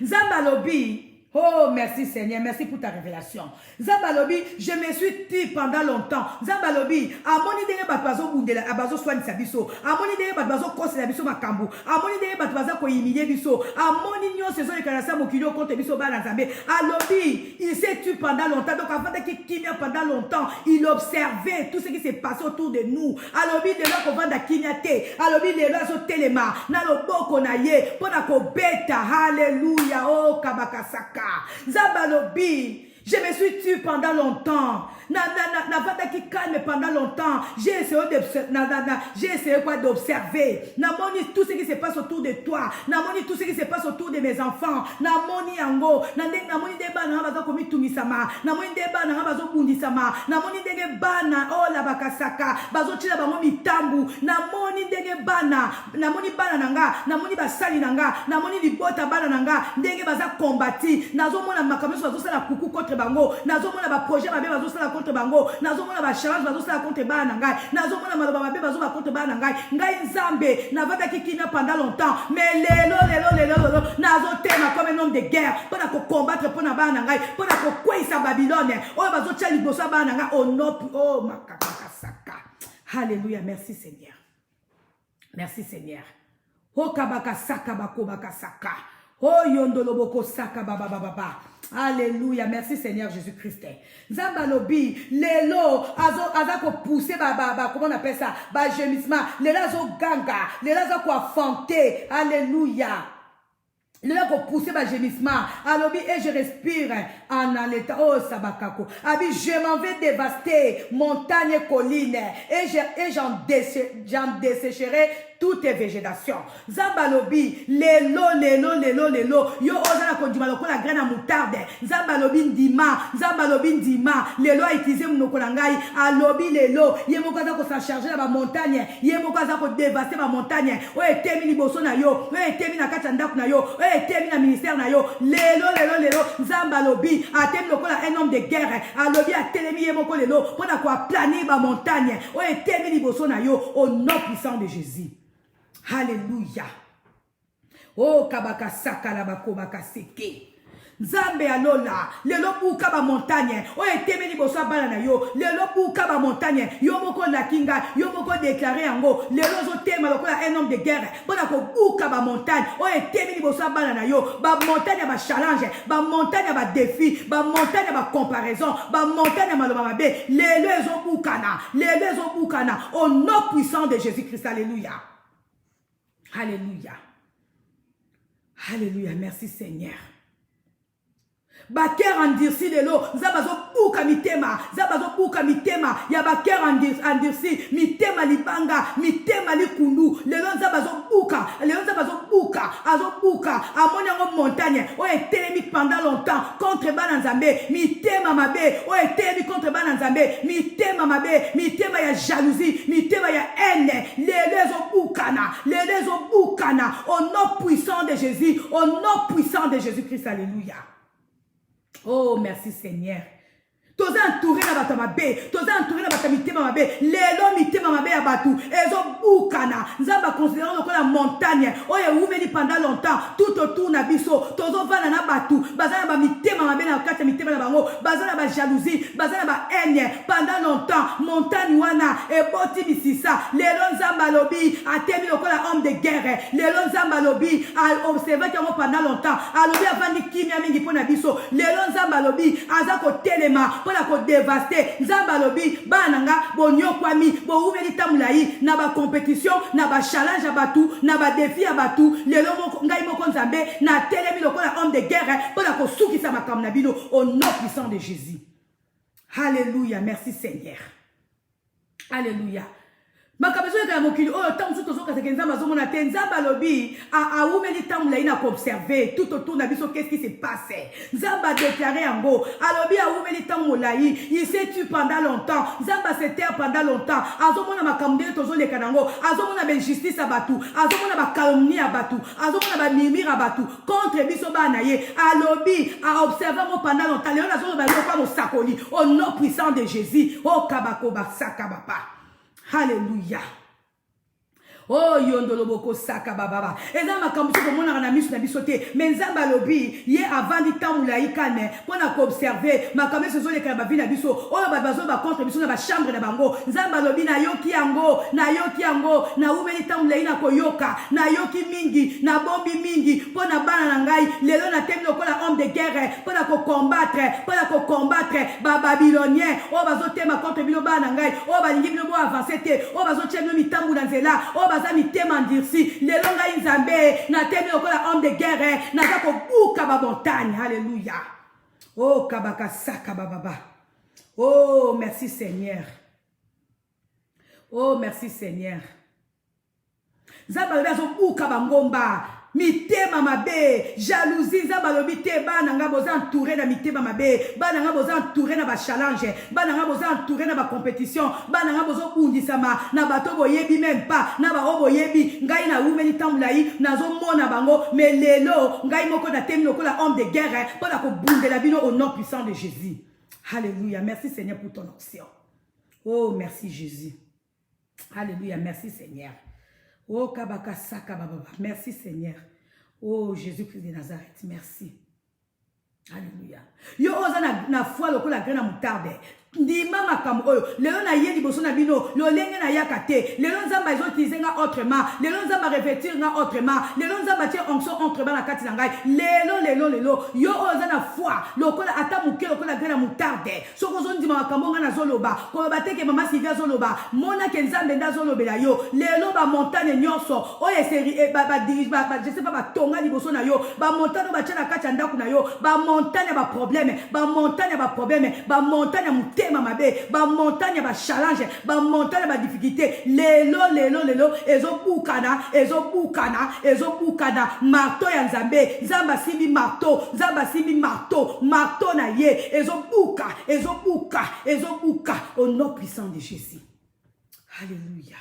Nzamba lobi. Oh, merci Seigneur, merci pour ta révélation. Zambalobi, je me suis tue pendant longtemps. Zambalobi, amoni dege batbazo bundela, abazo soigne sa biso. Amoni dege batbazo kose la biso makambu. Amoni dege batbazo ko humilier biso. Amoni nyon saison de kanasa mokilio contre biso bana Nzambe. Alobi, il s'est tué pendant longtemps. Donc avant de kimia pendant longtemps, il observait tout ce qui s'est passé autour de nous. Alobi de là qu'on va da kinyate. Alobi de là so telema. Na lo boko na ye. Pona ko beta. Alléluia. Oh kabakasaka. Zabalobi, je me suis tue pendant longtemps. N'a pas qui calme pendant longtemps. J'ai essayé d'observer. Namoni tout ce qui se passe autour de toi. Namoni tout ce qui se passe autour de mes enfants. Namoni ango. Namoni de bana bazo komi tumisama. Namoni de bana bazo bundisama. Namoni de bana oh la bakasaka. Bazo chila bango mitambu. Namoni de bana. Namoni bana nanga. Namoni basali nanga. Namoni libota bana nanga. Ndenge baza kombati. Nazo mona makameso bazo sala kuku contre bango. Nazo mona ba projet mabe bazo sala contre bango. Nazo mona ba challenge bazo sala contre bana ngai. Nazo mona maloba mabe bazo ba contre bana ngai. Ngai Nzambe na vata kikina pendant longtemps. Mais lelo nazo tema comme un homme de guerre. Pour na ko combattre pour na bana ngai. Pour na ko kwisa Babylone. Oh bazo tcha liboso bana ngai. Oh no oh makakasaka. Alléluia, merci Seigneur. Merci Seigneur. Oh kabakasaka bako bakasaka. Oh yondoloboko saka baba baba. Alléluia, merci Seigneur Jésus-Christ. Zambalobi, lelo, azako pousser baba, comment on appelle ça? Ba gémissement, lelo azo ganga, lelo azako affronter. Alléluia. Lelo ko pousser ba gémissement. Alobi et je respire en l'état. Oh sabakako. Abi je m'en vais dévaster montagne et collines et j'en dessécherai toutes les végétations. Zambalobi, lelo. Yo ozala kondima lokola graine à moutarde. Zambalobi ndima. Lelo a utilisé monoko na ngai. Alobi lelo. Ye moko aza ko s'en charger na ba montagne. Ye moko aza ko dévaster ba montagne. O etemi liboso na yo. O etemi na kati ndaku na yo. O etemi na ministère na yo. Lelo. Zambalobi atemi lokola un homme de guerre. Alobi atelemi ye moko lelo. Pona ko planir ba montagne. O etemi liboso na yo. Au nom puissant de Jésus. Alléluia. Oh kabakasaka la bako bakaseke. Nzambe alola, lelo buka ba montagne, o etemeli boso bana na yo, lelo buka ba montagne, yo moko na kinga, yo moko déclarer yango, lelo zo tema lokola un homme de guerre, bona ko buka ba montagne, o etemeli boso bana na yo, ba montagne ba challenge, ba montagne ba défi, ba montagne ba comparaison, ba montagne maloba mabe, lelo ezo bukana, au nom puissant de Jésus-Christ, alléluia. Alléluia. Alléluia, merci Seigneur. Baker endirsi de l'eau, zabazo buka mitema, ya baker endirsi, mitema libanga, mitema likundu, lelo zabazo buka, azo buka, amonyango montagne, o etemi pendant longtemps, contre bananzambe, mitema mabe, o etemi contre bananzambe, mitema mabe, mitema ya jalousie, mitema ya haine, lelezo bukana, au nom puissant de Jésus, au nom puissant de Jésus-Christ, alléluia. Oh, merci Seigneur. Toza entouré na bata mabe, toza entouré na bata mitema mabe, lelo mitema mabe ya batu, ezo bukana, nzamba considérant lokola montagne, oye umeli pendant longtemps, tout autour na biso, tozo vana na batu, bazana ba mitema mabe na kati mitema na bango, bazana ba jalousie, bazana ba haine, pendant longtemps, montagne wana, eboti bisisa, lelo nzamba lobi, atemi lokola homme de guerre, lelo nzamba lobi, a observé qu'il pendant longtemps, alobi avandi kimia mingi pona biso, lelo nzamba lobi, azako telema, la ko dévaster nzamba lobi bananga bonyokwami bo umeli tamulai na ba compétition na ba challenge abatu na ba défi abatu lelo ngai moko nzambe na telemi lokola homme de guerre pour la ko sukisa makambo na bino au nom puissant de Jésus. Alléluia, merci Seigneur. Alléluia. Makabezo ya mokili oh tant musu tozo parce que nzamba zomona te nzamba lobi a umeli tamula ina observer tout autour na biso qu'est-ce qui se passe. Nzamba déclaré yango alobi a umeli tamula il s'est tu pendant longtemps. Nzamba se terre pendant longtemps. Azomona makamudele tozo le kanango. Azomona ben justice abatu. Azomona ba calomnie abatu. Azomona ba mimir abatu contre biso bana ye. Alobi a observé mo pendant longtemps. Léon azomona ba yoka mo sakoli au nom puissant de Jésus. Oh kabako basaka baba. Alléluia. Oh yondolo boko saka bababa. Eza makambuso ko mona na misu na bisote. Menzamba lobi ye avant di tamula ikane pona ko observer makambuso zo le kaba vina biso. Oh babazo ba contre biso na ba chambre na bango. Nzamba lobi na yoki yango na umeli tamula ina ko yoka na yoki mingi na bombi mingi pona bana na ngai lelo na temi lokola homme de guerre pona ko combattre ba babylonien. Oh bazo tema contre bino bana ngai. Oh balingi bino bo avancer te. Oh bazo tchemno mitambu na nzela. Oh bazami temandirsi lelonga inzambe na temi okola homme de guerre na zako buka ba montagne. Alléluia. Oh kabaka saka bababa. Oh merci Seigneur. Oh merci Seigneur. Zaba bazo buka ba ngomba mitema mabe jalousie nzamba lobi te bana nga boza entouré na mitema mabe bana nga boza entouré na ba challenge bana nga boza entouré na ba compétition bana nga bozo bundisama na bato boyebi même pas na ba oboyebi ngai na umeli tambulai nazo mona bango mais lelo ngai moko na temi lokola homme de guerre pour la ko bundela bino au nom puissant de Jésus. Alléluia. Merci Seigneur pour ton onction. Oh merci Jésus. Alléluia. Merci Seigneur. Oh kabaka saka baba. Merci Seigneur. Oh Jésus-Christ de Nazareth. Merci. Alléluia. Yo oza na foi lokola graine moutarde. Ndima makambo oyo lelo na ye liboso na bino lolenge na yakate lelo nzamba ezo utiliser nga autrement lelo nzamba revêtir nga autrement lelo nzamba tie onction autrement na kati na ngai lelo yo oza na foi lokola ata muke lokola graine moutarde soko zo ndima makambo nga na zoloba ko bateke mama Sylvia zoloba mona ke nzambe nda zolobela yo lelo ba montagne nyonso oyo seri je sais pas ba tonga liboso na yo ba montagne ba tchana kati ndako na yo ba montagne ba problème ba montagne tema mabe ba montagne ba challenge ba montagne ba difficulté lelo ezo bukana marto ya nzambe nzamba simbi marto na ye ezo buka au nom puissant de Jésus. Alléluia.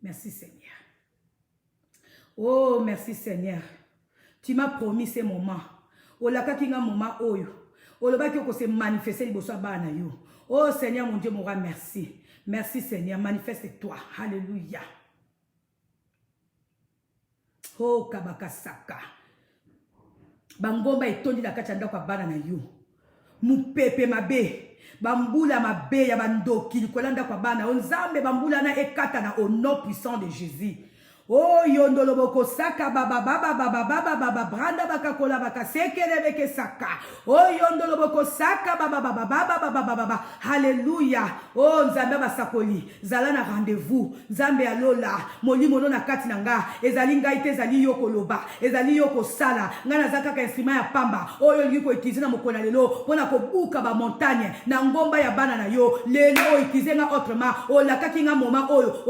Merci Seigneur. Oh merci Seigneur. Tu m'as promis ces moments. Olaka kinga moment oyo olobaki ko se manifester liboso bana yo. Oh Seigneur mon Dieu mon roi, merci. Merci Seigneur, manifeste-toi. Alléluia. Oh kabaka saka. Bangomba etondi na kati ndako bana na yo. Mupepe mabe. Bambula mabe ya bandoki likolanda kwa bana. Nzambe bambula na ekata na au nom puissant de Jésus. Oh yondolo boko saka baba branda bakakola bakasekele beke saka. Oh yondolo boko saka baba. Alléluia. Oh nzambe basakoli zala na rendez-vous nzambe alola molimo na kati nanga ezali ngai te ezali yokoloba ezali yokosala ngana zaka ka instrument ya pamba oyo liko utiliser na mokona lelo pona ko buka ba montagne na ngomba ya bana na yo lelo utiliser nga autrement o la kakinga moma oyo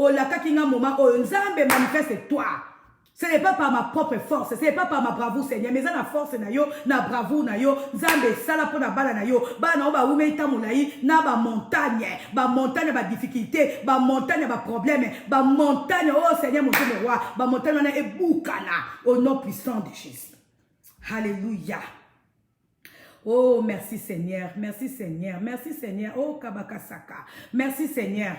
nzambe manifeste toi. Ce n'est pas par ma propre force, ce n'est pas par ma bravoure Seigneur, mais la force na yo, na bravoure na yo, nzambe sala po na bala na yo, bana ba umeita mulai na ba montagne ba difficulté, ba montagne ba problème, ba montagne oh Seigneur mon Dieu mon roi, ba montagne na ebukana au nom puissant de Jésus. Alléluia. Oh merci Seigneur, merci Seigneur, merci Seigneur. Oh kabaka saka. Merci Seigneur.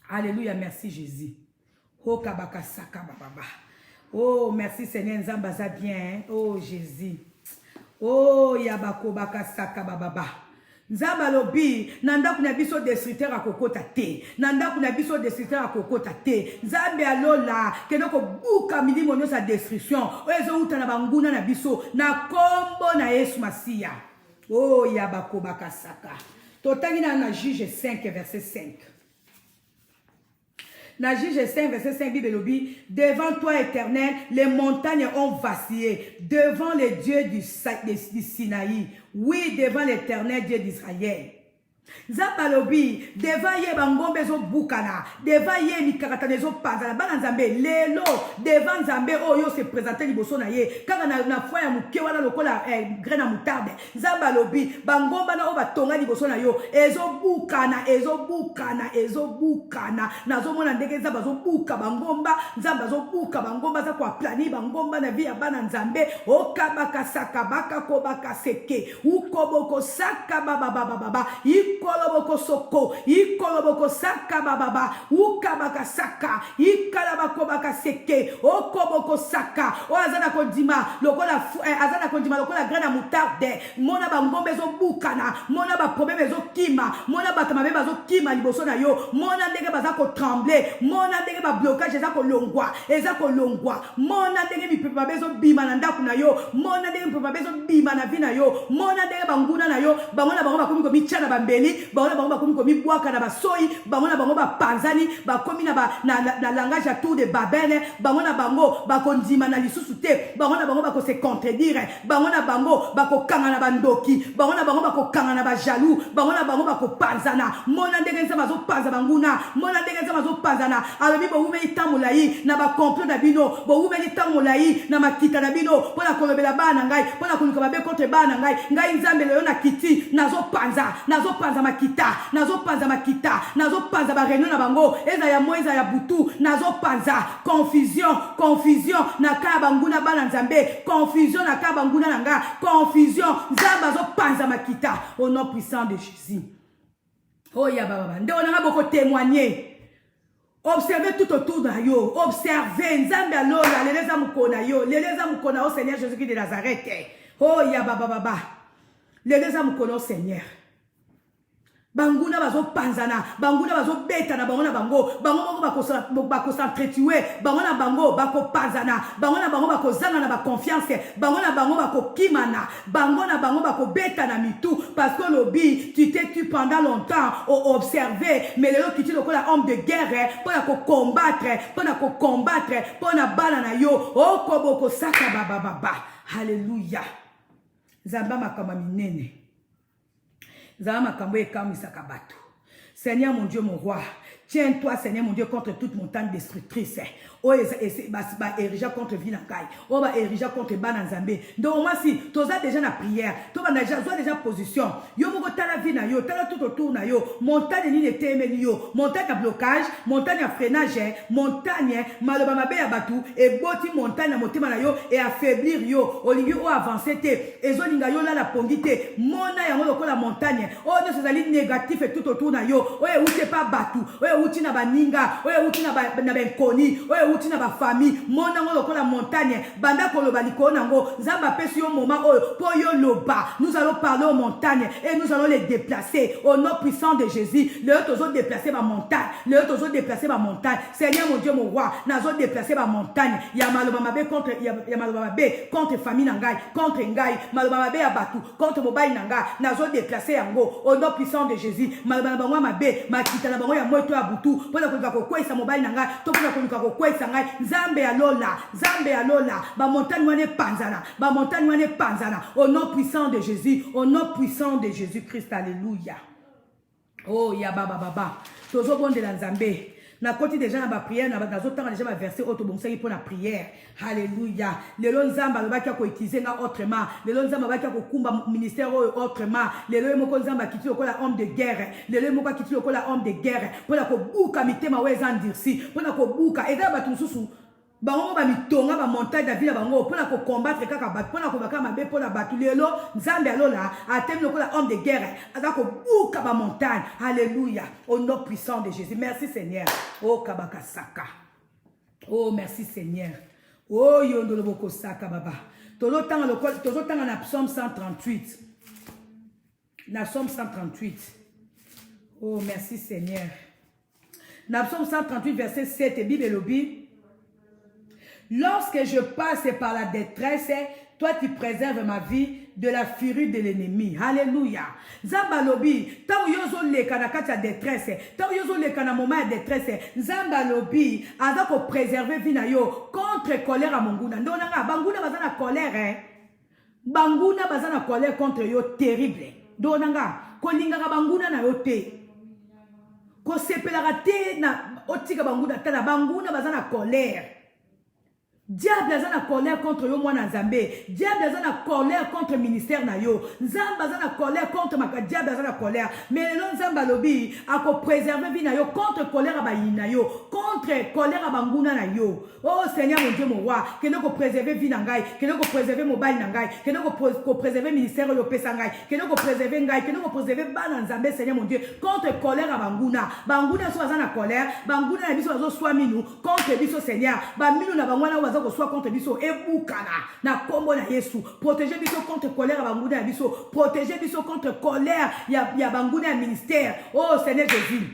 Alléluia, merci Jésus. Oh kabaka saka baba. Oh merci Seigneur nzamba za bien. Oh Jésus. Oh yabako baka saka baba. Nzamba lobi nanda kuna biso destructeur akokota te. Nanda kuna biso destructeur akokota te. Nzambe alola kenoko buka milimo nyo sa destruction. Oyezo uta na banguna na biso na kombo na Yesu Masia. Oh yabako baka saka. Totangi na Juge 5 verset 5. Dans Juge 5, verset 5, Bible lobi, devant toi, Éternel, les montagnes ont vacillé, devant les dieux du Sinaï, oui, devant l'Éternel, Dieu d'Israël. Nzamba lobi devant ye bangombe zo bukana devant ye mikakatana zo panzana bana nzambe lelo devant nzambe oyo se présenter liboso na ye kaka na foi ya muke wana lokola graine à moutarde nzamba lobi bangomba na o batonga liboso na yo ezo bukana nazo mona ndenge nzamba zo buka bangomba nzamba zo buka bangomba za kwa plani bangomba na via bana nzambe okabaka saka baka ko baka seke ukoboko saka baba ikoloboko soko ikoloboko saka baba ukabaka saka ikalabako baka seke okoboko saka o azana kondima lokola grana moutarde mona bangombe zo bukana mona ba problème zo kima mona batama ba zo kima liboso na yo mona ndenge baza ko trembler mona ndenge ba blocage eza ko longwa mona ndenge mipepa bezo bima na ndaku na yo mona ndenge mipepa bezo bima na vi na yo mona ndenge banguna na yo bangona bango bakomi ko michana bambeli bangona bango bakomi ko mibwaka na basoi bangona bango bapanzani bakomi na langage à tour de Babel bangona bango bakondima na lisusu te bangona bango bako se contredire bangona bango bako kanga na bandoki bangona bango bako kanga na ba jaloux bangona bango bako panzana mona ndenge nzamba zo panza banguna mona ndenge nzamba zo panzana alobi bo umeli tamolai na ba complot na bino bo umeli tamolai na makita na bino pona kolobela bana ngai pona koluka babe contre bana ngai nzambe leo na kiti nazo panza makita nazo panza ba réunion na bango eza ya moiza ya butu nazo panza confusion na ka banguna bana nzambe confusion na ka banguna nanga confusion nzamba zo panza makita au nom puissant de Jésus. Oh ya baba nde on a beaucoup témoigner. Observez tout autour de yo, observez nzambe alola leleza mukona yo, leleza mukona au Seigneur Jésus-Christ de Nazareth. Oh ya baba leleza mukona au Seigneur. Banguna bazo panzana, banguna bazo beta na bangona bango bako s'entretuer, bangona bango bako panzana, bangona bango bako zanga na ba confiance, bangona bango bako kimana, bangona bango bako beta na mitu parce que lobi tu t'es tu pendant longtemps au observer mais lelo tu le kola homme de guerre pour combattre pour na bala na yo o koboko saka baba. Alléluia. Zamba makama minene. Seigneur mon Dieu, mon roi, tiens-toi, Seigneur mon Dieu, contre toute montagne destructrice. Oh, érigea contre Vinakai. Oh, érigea contre Bananzambe. Donc, moi, si tu as déjà la prière, tu as déjà position. Yo, mon la vie na yo, tu as tout autour na yo. Montagne ni ne t'aime yo. Montagne à blocage, montagne à freinage, montagne, malobamabe à batou, et boti montagne à motema na yo, et affaiblir yo. Olivier, oh, avancer te. Et zoninga yo, là, la pongite. Mona ya mo la montagne. Oh, de ces alliés négatifs et tout autour na yo. Oh, et où t'es pas batou. Oh, et où t'es na baninga. Oh, et où t'es na bankoni. Oh, et où t'es na ba famille. Mona ngo la montagne. Banda koloba liko nango. Zamba pesi yo moment oh, pour yo loba. Nous allons parler aux montagnes et nous allons les déplacer. Au nom puissant de Jésus. Le autres déplacer ma montagne. Le autres déplacer ma montagne. Seigneur mon Dieu, mon roi. Nous allons déplacer ma montagne. Yamalobamabe contre famille nangai. Contre ngai. Malobamabe abatu. Contre mobile nanga. Nous allons déplacer yango. Au nom puissant de Jésus. Malobamabe mabe. Makita na bango ya moto abutu. Pona kunika kokwesa mobile nanga. Topona kunika kokwesa ngai. Zambe alola. Ba montagne wane panzana. Au nom puissant de Jésus. Au nom puissant de Jésus-Christ. Alléluia. Oh, ya baba. Tozo bonde la nzambe. Na koti déjà na ba prière na bazotanga déjà ba verset autobonsaki pour la prière. Alléluia. Lelo nzamba lobaki ko utiliser nga autrement. Lelo nzamba baki ko kumba ministère autrement. Lelo moko nzamba kiti lokola homme de guerre. Lelo moko kiti lokola homme de guerre. Pour la ko buka mitema weza ndirsi. Pour la ko buka eza batu mususu. Bango ba mitonga ba montagne da ville bango pour la ko combattre kaka bat pour la ko baka mabe pour la batu lelo nzambe alola atem lokola homme de guerre aka ko buka ba montagne. Alléluia. Au nom puissant de Jésus. Merci Seigneur. Oh kabaka saka. Oh merci Seigneur. Oh yondolo boko saka baba. Tozo tanga na psaume 138. Na psaume 138. Oh merci Seigneur. Na psaume 138 verset 7 Bible lobi. Lorsque je passe par la détresse, toi tu préserves ma vie de la furie de l'ennemi. Alléluia. Zamba lobi, tant yozo le kanakati ya détresse, tant yozo le kanamoma ya détresse, Zamba lobi, azako préserver vie na yo contre colère à monguna. Ndonanga banguna bazana colère, banguna bazana colère contre yo terrible. Ndonanga kolingaka banguna na yo te kosepelaka te na otika banguna tala banguna baza na colère. Diable aza na colère contre yo mwana nzambe. Diable aza na colère contre ministère na yo. Nzambe aza na colère contre maka. Diable aza na colère. Mais le nzambe alobi ako préserver vie na yo contre colère abayi na yo, contre colère abanguna na yo. Oh Seigneur mon Dieu mon roi, que nous préserver vie na ngai, que nous préserver mobile na ngai, que nous préserver ministère yo pesa ngai, que nous préserver ngai, que nous préserver bana nzambe Seigneur mon Dieu contre colère abanguna. Banguna so aza na colère, banguna na biso azo swa minu contre biso Seigneur. Ba minu na bangwana soit contre biso ebukana na kombo na Yesu. Protéger biso contre colère banguna biso, protéger biso contre colère ya banguna ministère. Oh Seigneur Jésus,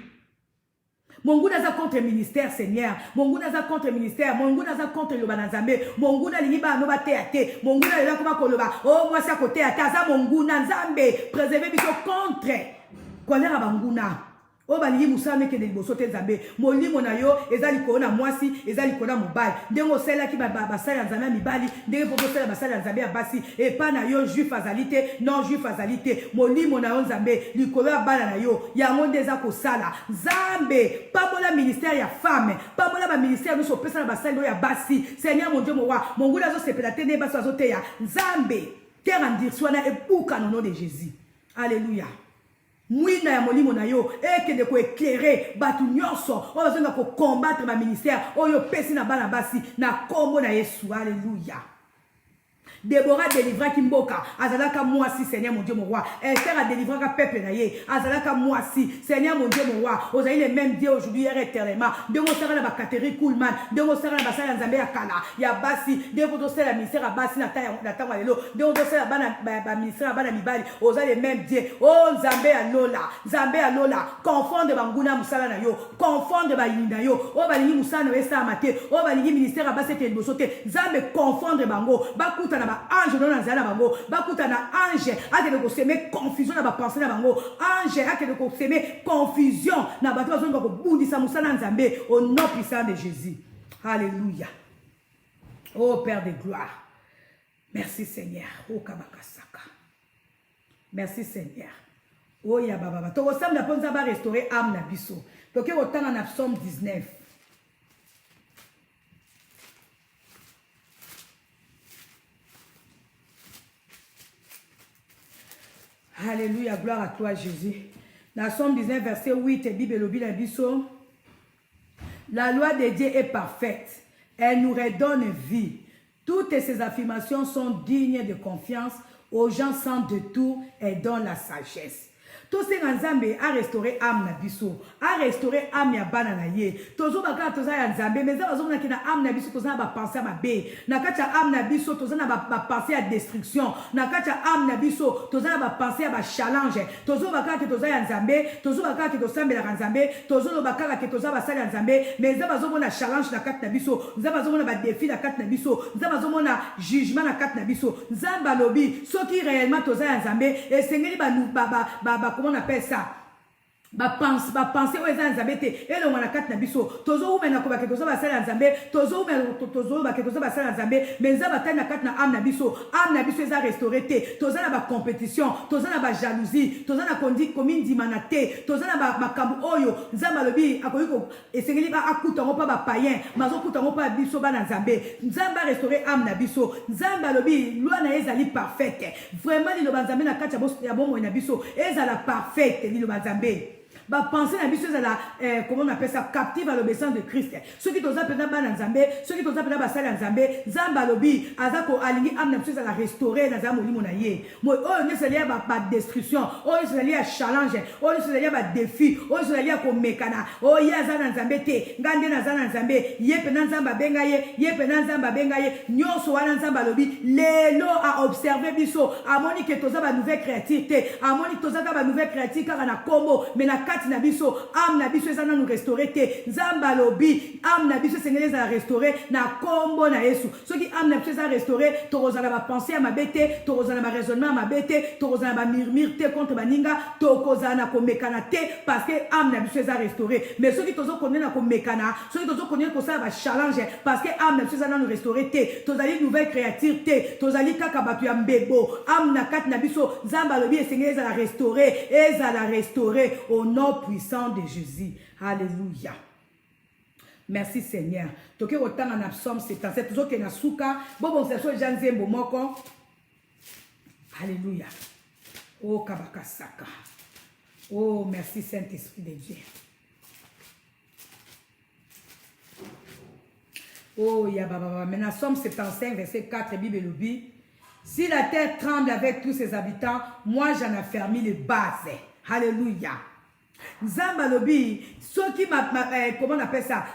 Monguna za contre ministère Seigneur, Monguna za contre ministère, Monguna za contre le banazambe, Monguna liba no bate ate, Monguna la kuma koloba. Oh moi ça côté ata za Monguna nzambe, préserver biso contre colère banguna. O balingi musane ke de bosote nzambe molimo na yo ezali kona mwasi ezali kona mobali ndengo sela ki basala nzambe mibali ndenge poko sela basala nzambe basi e pa na yo juif azalité non juif azalité molimo na yo nzambe likolo ya bala na yo yango ndeza ko sala nzambe pamola ministère ya femme pamola ba ministère nous pesa na basala ya basi Seigneur mon Dieu mon roi mon ngula zo sepela tene baso azoteya nzambe terre en dire soit na ebuka no nom de Jésus. Alléluia. Mwina ya molimo na yo eke de ko éclairer batu nyonso o bazonga ko combattre ba ministère oyo pesi na bana basi na kombo na Yesu. Alléluia. Déborah délivra Kimboka, azalaka mwasi Seigneur mon Dieu mon roi. Esther a délivré ka peuple na ye, azalaka mwasi Seigneur mon Dieu mon roi. Vous avez les mêmes dieux aujourd'hui et éternellement. Dengo sera na ba Catherine Kuhlman, dengo sera na basala nzambe ya kala, ya basi, dengo to sera ministère ya basi na tanga lelo, dengo to sera bana ba ministère ya bana mibali. Vous avez les mêmes dieux. Oh nzambe ya lola, confondre banguna musala na yo, confondre ba yinda yo. Oh balingi musala na esa mate, oh balingi ministère ya basi te bosote. Nzambe confondre bango, bakuta na ange non na bango bakuta na ange akende ko semer confusion na ba pensée na bango ange akende ko semer confusion na bato bazonga ko bundisa musana nzambe au nom puissant de Jésus. Alléluia. Oh Père de gloire, merci Seigneur. Oh kabakasaka, merci Seigneur. Oh ya baba to ko samna ponza ba restaurer âme na biso to ke otanga na Psaume 19. Alléluia, gloire à toi Jésus. Dans Psaume 19, verset 8, Bible la biso. La loi de Dieu est parfaite. Elle nous redonne vie. Toutes ces affirmations sont dignes de confiance. Aux gens sans détour et donnent la sagesse. Tout ce nzambe a restauré âme na biso, a restauré âme ya bana na ye. Tozo baka toza ya nzambe, mais ça bazona ki na âme na biso toza ba penser ma be. Na kacha âme na biso toza na ba penser à destruction. Na kacha âme na biso toza na ba penser à ba challenge. Tozo baka ki toza ya nzambe, tozo baka ki tosambe la nzambe, tozo baka ki toza ba sala nzambe, mais ça bazona challenge na kat na biso, ça bazona ba défi na kat na biso, ça bazona jugement na kat na biso. Nzamba lobi, soki réellement toza ya nzambe, et sengeli ba comment on appelle ça? Pensez aux nzambe te et le mwana kat na biso tozo umena ko ba ke tozo ba sala nzambe tozo ba ke tozo ba sala nzambe mais nzaba tana kat na âme na biso eza restauré te tozo na ba compétition tozo na ba jalousie tozo na kondi komi ndimana te tozo na ba makambu oyo nzamba lobi akoyiko esengeli ba akuta ngo pa ba païen mazo kuta ngo pa biso ba na nzambe nzamba restauré âme na biso nzamba lobi loi na ezali parfaite vraiment li lo banzambe na kat ya bomo na biso ezala parfaite li lo banzambe. Ba penser na biso la comment on appelle ça, captive à l'obéissance de Christ. Ceux qui toza pena ba nzambe, ceux qui toza pena ba sala nzambe, nzamba lobi azako alingi amna biso za la restaurer na za molimo na ye. Mo o ne se lia ba destruction, o ne se lia challenge, o ne se lia ba défi, o ne se lia ko mekana. O ya za na nzambe te, ngande na za na nzambe, ye pena nzamba benga ye pena nzamba benga ye, nyonso wana nzamba lobi lelo a observer biso, amoni ke toza ba nouvelle créativité, amoni toza ba nouvelle créativité car na kombo, mais na kati na biso âme na biso eza nanu restauré te nzambe alobi âme na biso esengeli ezala restauré na kombo na Yesu soki âme na biso eza restauré tokozala bapensée ya mabe te tokozala baraisonnement ya mabe te tokozala bamurmure te contre baninga tokozala na komekana te parce que âme na biso eza restauré mais soki tozokonde na komekana soki tozokonde kosala bachallenge parce que âme na biso eza nanu restauré te tozali nouvelle créature te tozali kaka bato ya mbebo âme na kati na biso nzambe alobi esengeli ezala restauré au nom puissant de Jésus. Alléluia. Merci Seigneur. Toke otanga na psaume 77 tozoke na suka bobo nseso Jean Zembo moko. Alléluia. Oh kabakasaka. Oh merci Saint-Esprit de Dieu. Oh ya baba maintenant psaume 75 verset 4 Bible lobi. Si la terre tremble avec tous ses habitants, moi j'en affermis les bases. Alléluia. Nzamba lobi, comment on appelle ça?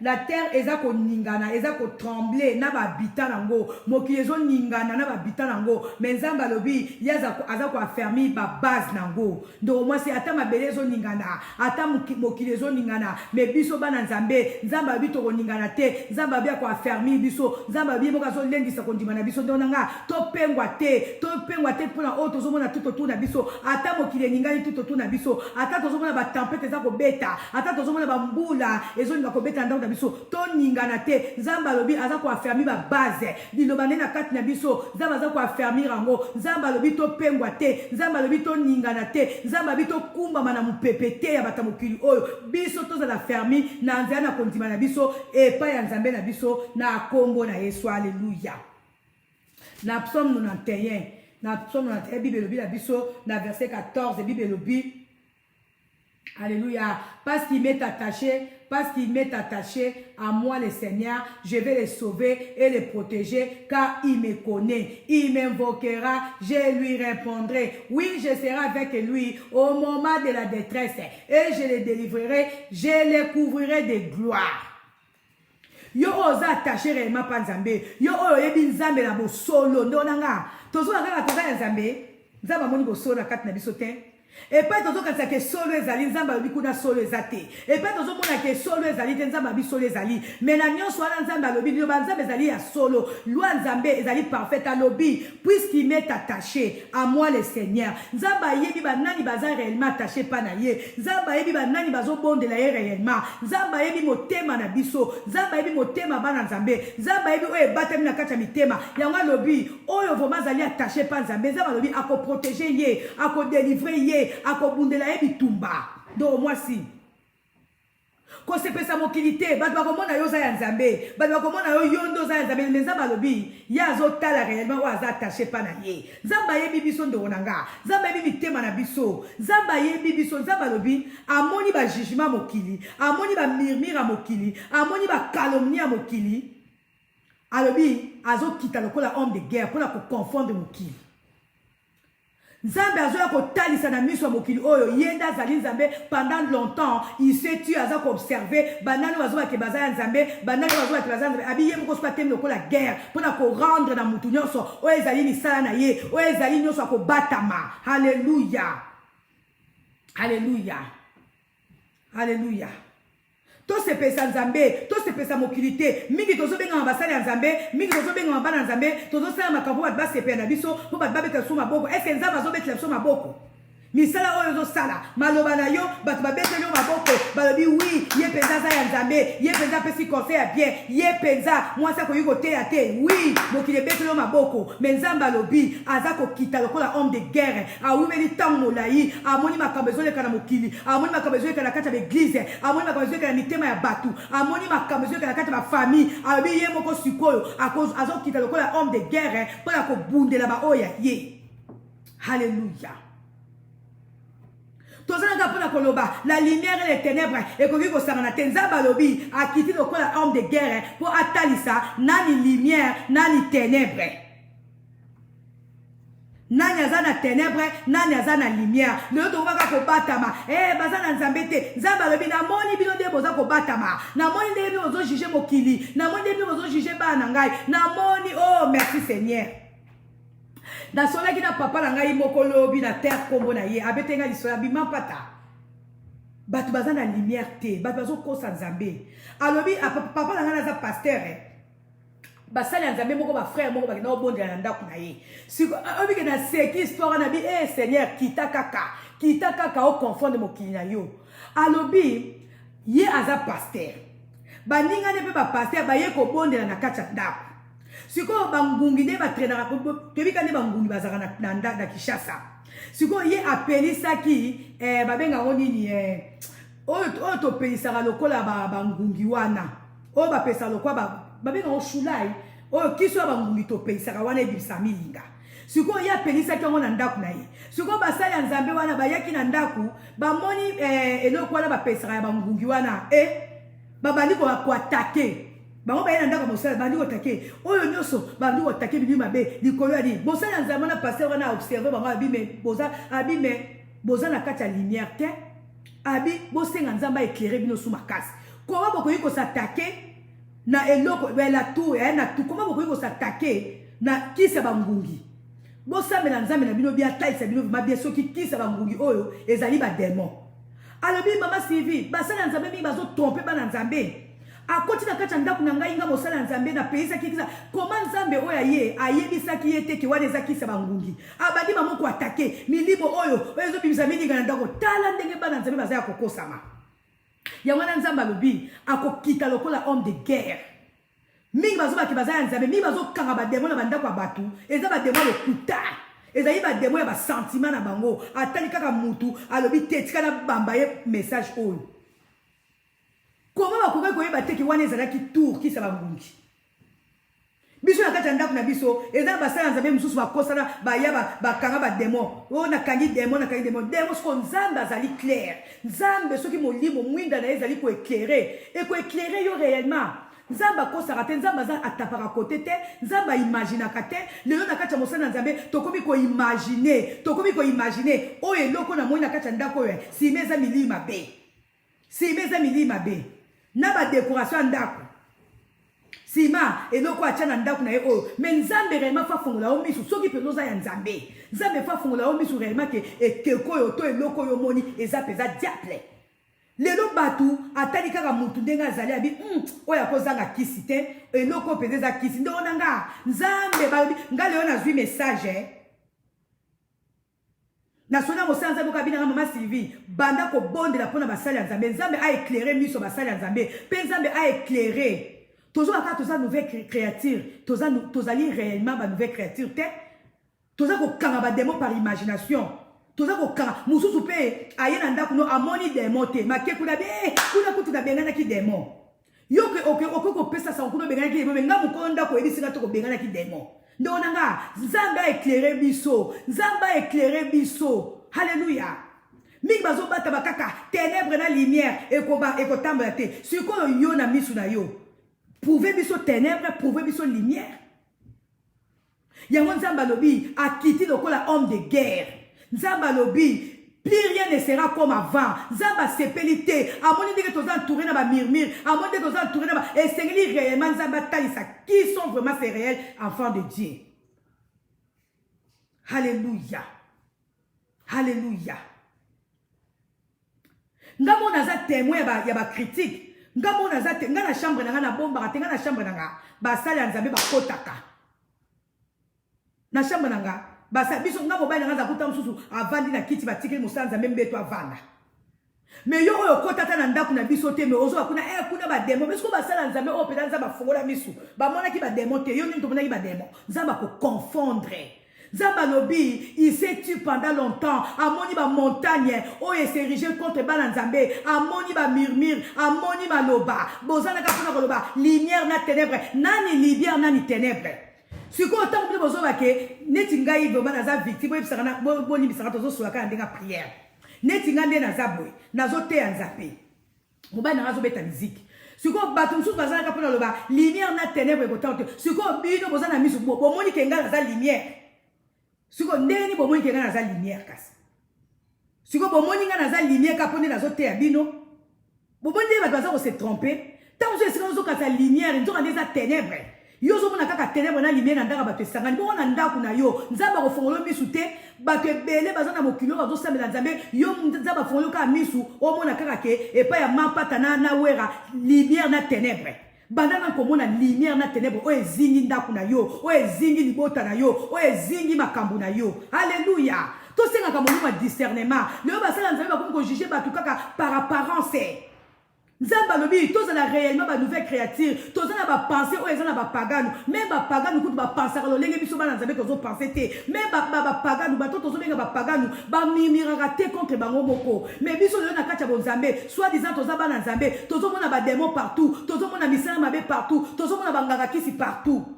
La terre eza ko ningana, eza ko trembler na ba habitant nango, mokili ezo ningana na ba habitant nango, mais nzamba lobi yaza ko affermi ba base nango. Donc moi c'est ata mabele ezo ningana, ata mokili ezo ningana, mais biso bana nzambe, nzamba lobi to ko ningana te, nzamba bia ko affermi biso, nzamba lobi moka zo lendisa ko ndimana biso ndonanga, to pengwa te pona o to zo mona tout autour na biso, ata mokili ningani tout autour na biso, ata to zo mona ba tempête eza ko beta, ata to zo mona ba mbula ezo ninga ko beta ndonga biso to ningana te nzamba lobi aza ko affermi ba base liloba na kati na biso nzamba aza ko affermi rango nzamba lobi to pengwa te nzamba lobi to ningana te nzamba lobi to kumba mana mupepete ya batamokili oyo biso to za la fermi na nzana na kondima na biso epa ya nzambe na biso na kombo na Yesu. Alléluia. Na psaume 91 Bible lobi la biso na verset 14 Bible lobi. Alléluia. Parce qu'il m'est attaché à moi le Seigneur, je vais les sauver et les protéger car il me connaît. Il m'invoquera, je lui répondrai. Oui, je serai avec lui au moment de la détresse et je les délivrerai, je les couvrirai de gloire. Yo oza attaché réellement pa nzambe. Yo oyo yebi nzambe na bosolo ndonanga. Tozo ngaka toza nzambe. Nzamba moni bosolo na kati na biso te. Et pas tozo kanisa ke solo ezali nzamba lobi kuna solo ezate. Et pas tozo mona ke solo ezali te nzamba bi solo ezali. Mais na nyonso wana nzamba lobi loba nzamba ezali ya solo. Loi nzambe ezali parfait à lobi puisqu'il m'est attaché à moi le Seigneur. Nzamba yebi ba nani baza réellement attaché pa na ye. Nzamba yebi ba nani bazo bondela ye réellement. Nzamba yebi motema na biso. Nzamba yebi motema bana nzambe. Nzamba yebi oyo batami na kati ya mitema. Yango lobi oyo vraiment zali attaché pa nzambe. Nzamba lobi ako protéger ye, ako délivrer ye. Akobundela ye bitumba. Donc moi si ko sepesa mokilité bato bakomona yo za ya nzambe bato bakomona yo yondo za ya nzambe mais nzamba lobi ya azotala réellement oyo aza attaché pa na ye nzamba yebi biso ndeko na nga nzamba yebi mitema na biso nzamba yebi biso nzamba lobi amoni ba jugement mokili amoni ba murmure mokili amoni ba calomnie mokili alobi azokita lokola homme de guerre mpona koconfondre mokili. Nzambe azoya kotalisa na miso mokili oyo yenda zali nzambe pendant longtemps il s'est tu aza ko observer banani bazoba ke baza ya nzambe banani bazoba ke baza nzambe abi yemo ko spa teme lokola guerre pona ko rendre na mutu nyonso oyo ezali misala na ye oyo ezali nyonso ko batama. Alléluia. Alléluia. Alléluia. To se pesa nzambe, to se pesa mokilité. Mingi tozo benga ambasade ya nzambe, mingi tozo benga ambana nzambe, tozo sala makambo bat ba se pena biso, po bat ba beta so maboko. Est-ce que nzambe azo betela so maboko? Misala oyo zo sala, maloba na yo, bat ba betela yo maboko. Balobi oui, ye penza za ya nzambe, ye penza pesi conseil ya bien, ye penza moi ça ko yuko te ya te. Oui, mokile betela yo maboko. Mais nzambe alobi aza ko kita lokola homme de guerre. A wimeli tango molai, amoni makambo zo leka na mokili, amoni makambo zo leka na kati ya église, amoni makambo zo leka na mitema ya batu, amoni makambo zo leka na kati ya famille. Alobi ye moko sikoyo azo kita lokola homme de guerre pona ko bundela ba oya ye. Alléluia. La lumière et les ténèbres et que vous savez que nzamba lobi a quitté le homme de guerre pour atalisa nani lumière nani ténèbres. Nani azana ténèbres nani azana lumière. Le autre va ko batama bazana nzambete nzamba lobi na moni bino de boza ko batama na moni de bino bozo juger mokili na moni de bino bozo juger bana ngai na moni oh merci Seigneur. na sola ki na papa na ngai moko lobi na terre kombo na ye abetenga lisola bima pata batu baza na lumière te batu bazo kosa nzambe alobi papa na ngai naza pasteur basali ya nzambe moko bafrère moko bakenda obondela na ndako na ye siko obike na seki histoire na bi seigneur kita kaka oconfondre mokili na yo alobi ye aza pasteur baningane mpe bapaster baye kobondela na kati ya ndako sikoyo bangungi nde batrenaka tobika nde bangungi bazalaka na Kinshasa sikoyo ye apelisaki babengango nini oyo topelisaka lokola bangungi wana oyo bapesaka lokola babengango shulai oyo kiso ya bangungi topelisaka wana ebimisa milinga sikoyo ye apelisaki yango na ndako na ye sikoyo basali ya nzambe wana bayaki na ndako bamoni eloko wana bapelisaka ya bangungi wana babandi koatake bango baye na ndako mosala bandi kotake oyo nyonso bandi kotake bili mabe likolo ya nini mosala ya nzambe na pasteur wana observe bango abime boza na kati ya lumière te abi bosenga nzambe éclairer bino sous makasi koma bokoki kosatake na eloko la tour na tout koma bokoki kosatake na kisa bangungi bosambela nzambe na bino bia taisa bino mabia soki kisa bangungi oyo ezali ba démon alobi mama Sylvie basala nzambe mingi bazo tromper bana nzambe akoti na kati ya ndako na ngai nga mosala nzambe na peyisa kikisa koma nzambe oyo ye ayebisaki ye te ke wana ezakisa bangungi abandi bamoko atake milimo oyo ezobimisa mininga na ndako tala ndenge bana nzambe baza ya kokosama yango wana nzambe alobi akokita lokola homme de guerre mingi bazobaki baza ya nzambe mingi bazokanga bademo na bandako ya bato eza bademo lokuta ezali bademo ya basentiment na bango atali kaka mutu alobi te tika na bamba ye message oyo koma bakoki koyeba te ke wana ezalaki tour kisa bangungi biso na kati ya ndako na biso eza na basala ya nzambe mosusu bakosana baya bakanga bademo oyo nakangi demo soko nzambe azali clair nzambe soki molimo mwinda na ye ezali koéclaire yo réellement nzambe akosaka te nzambe aza atapaka kote te nzambe aimaginaka te lelo na kati ya mosala na nzambe tokomi koimagine oyo eloko na moi na kati ya ndako oyo sima eza milili mabe na badekoration ya ndako sima eloko atia na ndako na ye oyo me nzambe réellement fa fungola yo misu soki mpenza oza ya nzambe fa fungola yo misu réellement ke ekeko oyo to eloko oyo omoni eza mpenza diable lelo batu atali kaka mutu ndenge azali abi oyo akozanga kisi te eloko mpenza eza kisi ndeko na nga nzambe balobi nga lelo nazwi message nasona mosala nzambe oka binanga mama Sylvie banda kobondela mpona basali ya nzambe nzambe aéclaire miso basali ya nzambe mpe nzambe aéclaire tozoka kaka toza nouvelle créature tozali réellement banouvelle créature te toza kokanga bademo par imagination toza kokanga mosusu mpe aye na ndako no amoni demo te make kuna kuna kutu nabenganaki demo yoke okoki kopesa sango kuna obenganaki demo me nga mokolo ndako oyebisinga to kobenganaki demo ndeko na nga nzambe aéclaire biso halleluya mingi bazobata bakaka ténèbre na lumière ekotambola te sikoyo yo na misu na yo prouve biso ténèbre prouve biso lumière yango nzambe alobi akiti lokola homme de guerre nzambe alobi plus rien ne sera comme avant nzambe asepeli te amoni ndenge toza entouré na bamurmure amoni ndenge toza entouré na esengeli réellement nzambe atalisa qui sont vraiment ces réels enfants de Dieu halleluya halleluya nga mo naza témoin ya bacritique nga mo naza nga na chambre na nga na bombaka te nga na chambre na nga basali ya nzambe bakotaka na chambre na nga basa biso nga mobali na nga zakuta mosusu avandi na kiti batikeli mosala nzambe mbeto avanda me yo oyo okotata na ndako na biso te me ozoba kuna bademo biso basala nzambe oyo mpenza nzambe afongola misu bamonaki bademo te yo nini tomonaki bademo nzambe akoconfondre nzambe alobi il s'est tué pendant longtemps amoni bamontagne oyo eserige contre bana nzambe amoni bamurmure amoni maloba bozalaka mpona koloba lumière na ténèbre nani lumière nani ténèbre sikoyo ntango bino bozobake neti ngai vraimen naza victime bolimbisaka tozosolaka na ndenge ya prière neti ngai nde naza boye nazoteya nzambe mobali nanga azobeta miziki sikoyo bato mosusu bazalaka mpona loba lumière na ténèbre ekotanga te sikoyo bino boza na miso bomoni ke ngai naza lumière sikoyo ndeni bomoni ke ngai naza lumière kasi sikoyo bomoni ngai naza lumière ka mpo nde nazoteya bino bomoni nde bato baza kose trompe ntango mosusu esika ozokasa lumière nzoka nde eza ténèbre Yo zo mona kaka ténèbre na lumière na ndaka bato esangani bongo na ndako na yo nzamba kofongola misu te bato ebele baza na mokili bazo sambela nzambe yo nzamba fongola kaka misu omona kaka ke epa ya mapata na wera lumière na ténèbre banda na komona lumière na ténèbre o ezingi ndako na yo o ezingi libota na yo o ezingi makambo na yo. Alléluia. To senga ka monuma discernement le basala nzambe bakomi ko juger bato kaka par apparence. Nzamba lobi tozala réellement ba nouvelle créature tozana ba penser o ezana ba pagano même ba pagano kutu ba penser lo lenge biso bana nzambe tozo penser te même ba pagano ba tozo benga ba pagano ba mimiraka te contre bango moko mais biso le na kacha bo nzambe soit disant toza bana nzambe tozo mona ba démon partout tozo mona misala mabe partout tozo mona ba ngaka kisi partout.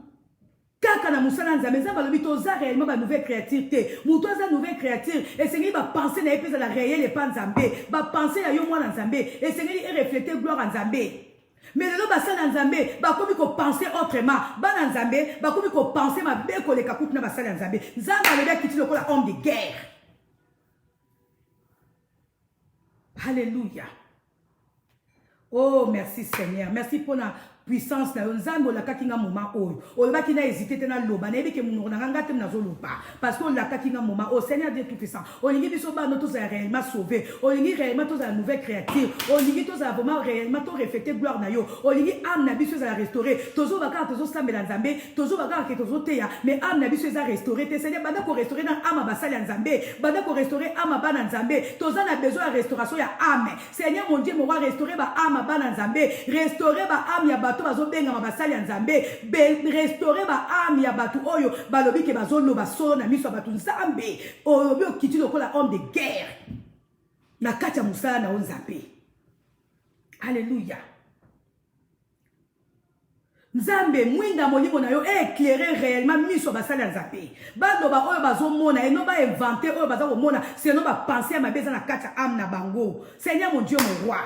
Kaka na musala nzambe nzamba lobi toza réellement ba nouvelle créature te muto za nouvelle créature et c'est ba penser na epesa la réel et pas nzambe ba penser ya yo mwana nzambe et c'est refléter gloire nzambe. Mais le basala nzambe ba komi ko penser autrement bana nzambe ba komi ko penser ma be ko le kakutu na basala nzambe nzamba lobi akiti lokola homme de guerre. Alléluia. Oh merci Seigneur, merci pour la puissance na nzambe la kakinga moment oyo olobaki na hésiter te na loba na yebike munoko na nganga te nazo loba parce que la kakinga moment oh Seigneur Dieu tout puissant olingi biso ba noto za réellement sauvé olingi réellement to za nouvelle créature olingi to za vraiment réellement to refléter gloire na yo olingi âme na biso za restaurer tozo baka tozo sambela nzambe tozo baka ke tozo teya mais âme na biso za restaurer te Seigneur banda ko restaurer na âme basali nzambe banda ko restaurer âme bana nzambe toza na besoin de restauration ya âme Seigneur mon Dieu mo va restaurer ba âme bana nzambe restaurer ba âme ya bato bazo benga mabasali ya nzambe restaurer ba âme ya bato oyo balobi ke bazo loba solo na miso bato nzambe oyobi okiti lokola homme de guerre na kati ya musala na nzambe. Alléluia. Nzambe mwinda molimo na yo éclairer réellement miso basali ya nzambe baloba oyo bazomona eno ba inventer oyo baza komona sinon ba penser ya mabeza na kati ya âme na bango. Seigneur mon Dieu mon roi.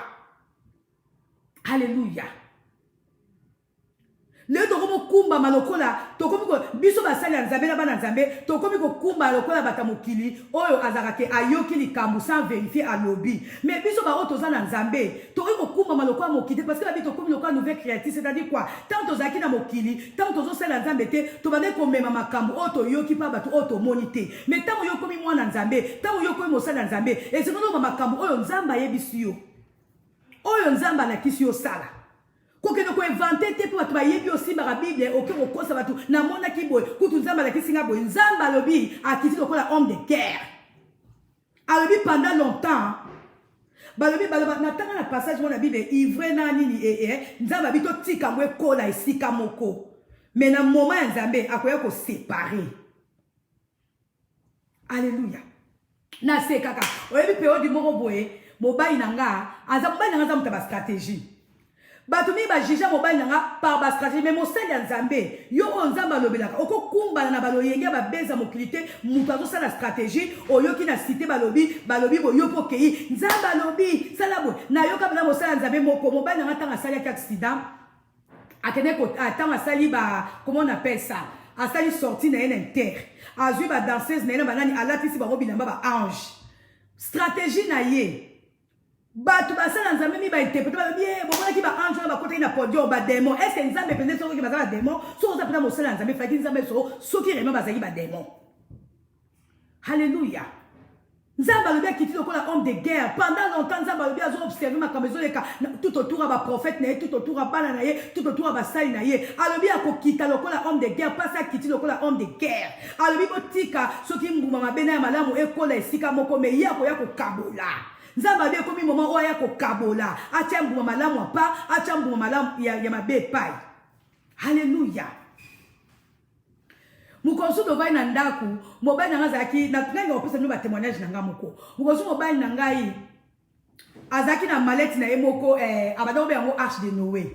Alléluia. Le tokomo kumba malokola tokomi ko biso basali ya nzambe na bana nzambe tokomi ko kumba lokola batamokili oyo azakake ayoki likambo sans vérifier alobi mais biso ba otoza na nzambe tokomi ko kumba malokola mokili parce que la bito komi lokola nouvelle créature c'est-à-dire quoi tant tozaki na mokili tant tozo sala nzambe te to bande ko mema makambo oto yoki pa bato oto monité mais tant yo komi mwana nzambe tant yo komi mosala nzambe et c'est non makambo oyo nzamba yebisi yo oyo nzamba la kisi yo sala kokeno ko inventer te po batba yebi aussi ba Bible oke kokosa batu na mona kiboy kutu nzamba la kisinga boy nzamba lobi akiti lokola homme de guerre alobi pendant longtemps balobi baloba natanga na passage mona Bible ivre na nini nzamba bito tika mwe kola esika moko mais na moment ya nzambe akoya ko séparer. Alléluia. Na se kaka oyebi période moko boye mobali nanga aza mobali nanga za mutaba stratégie batumi ba jija mobali nanga par ba stratégie mais mosali ya nzambe yo o nzamba lobelaka oko kumbana na baloyenge ba beza mokilité mutu azo la stratégie oyoki na cité balobi bo yo pokei nzamba lobi sala boy na yoka bana mosala nzambe moko mobali nanga tanga sali ya accident akene ko tanga sali ba comment on appelle ça asali sorti na ene terre azui ba danseuse na ene banani alatisi ba bilamba ba ange stratégie na ye batu basala nzambe mi ba interpréter ba bien bomona ki ba ange ba côté na podium ba démon est-ce que nzambe peut-être so ki ba za démon so za pena mosala nzambe faki nzambe so ki rema ba za ba démon. Alléluia. Nzamba lobi akiti lokola homme de guerre pendant longtemps nzamba lobi azo observer makambo ezoleka tout autour à ba prophète na ye tout autour à bana na ye tout autour à ba sali na ye alobi akokita lokola homme de guerre pas akiti lokola homme de guerre alobi botika soki mbuma mabena ya malamu ekola esika moko me ye akoya kokabola nzamba lobi ekomi moment oyo ya kokabola atia mbuma malamu apa atia mbuma malamu ya mabe pai. Alléluia. Mukonsu dovai na ndaku mobali nanga zaki na tunanga opesa no ba témoignage nanga moko mukonsu mobali nanga yi azaki na mallette na ye moko abada obe yango arche de Noé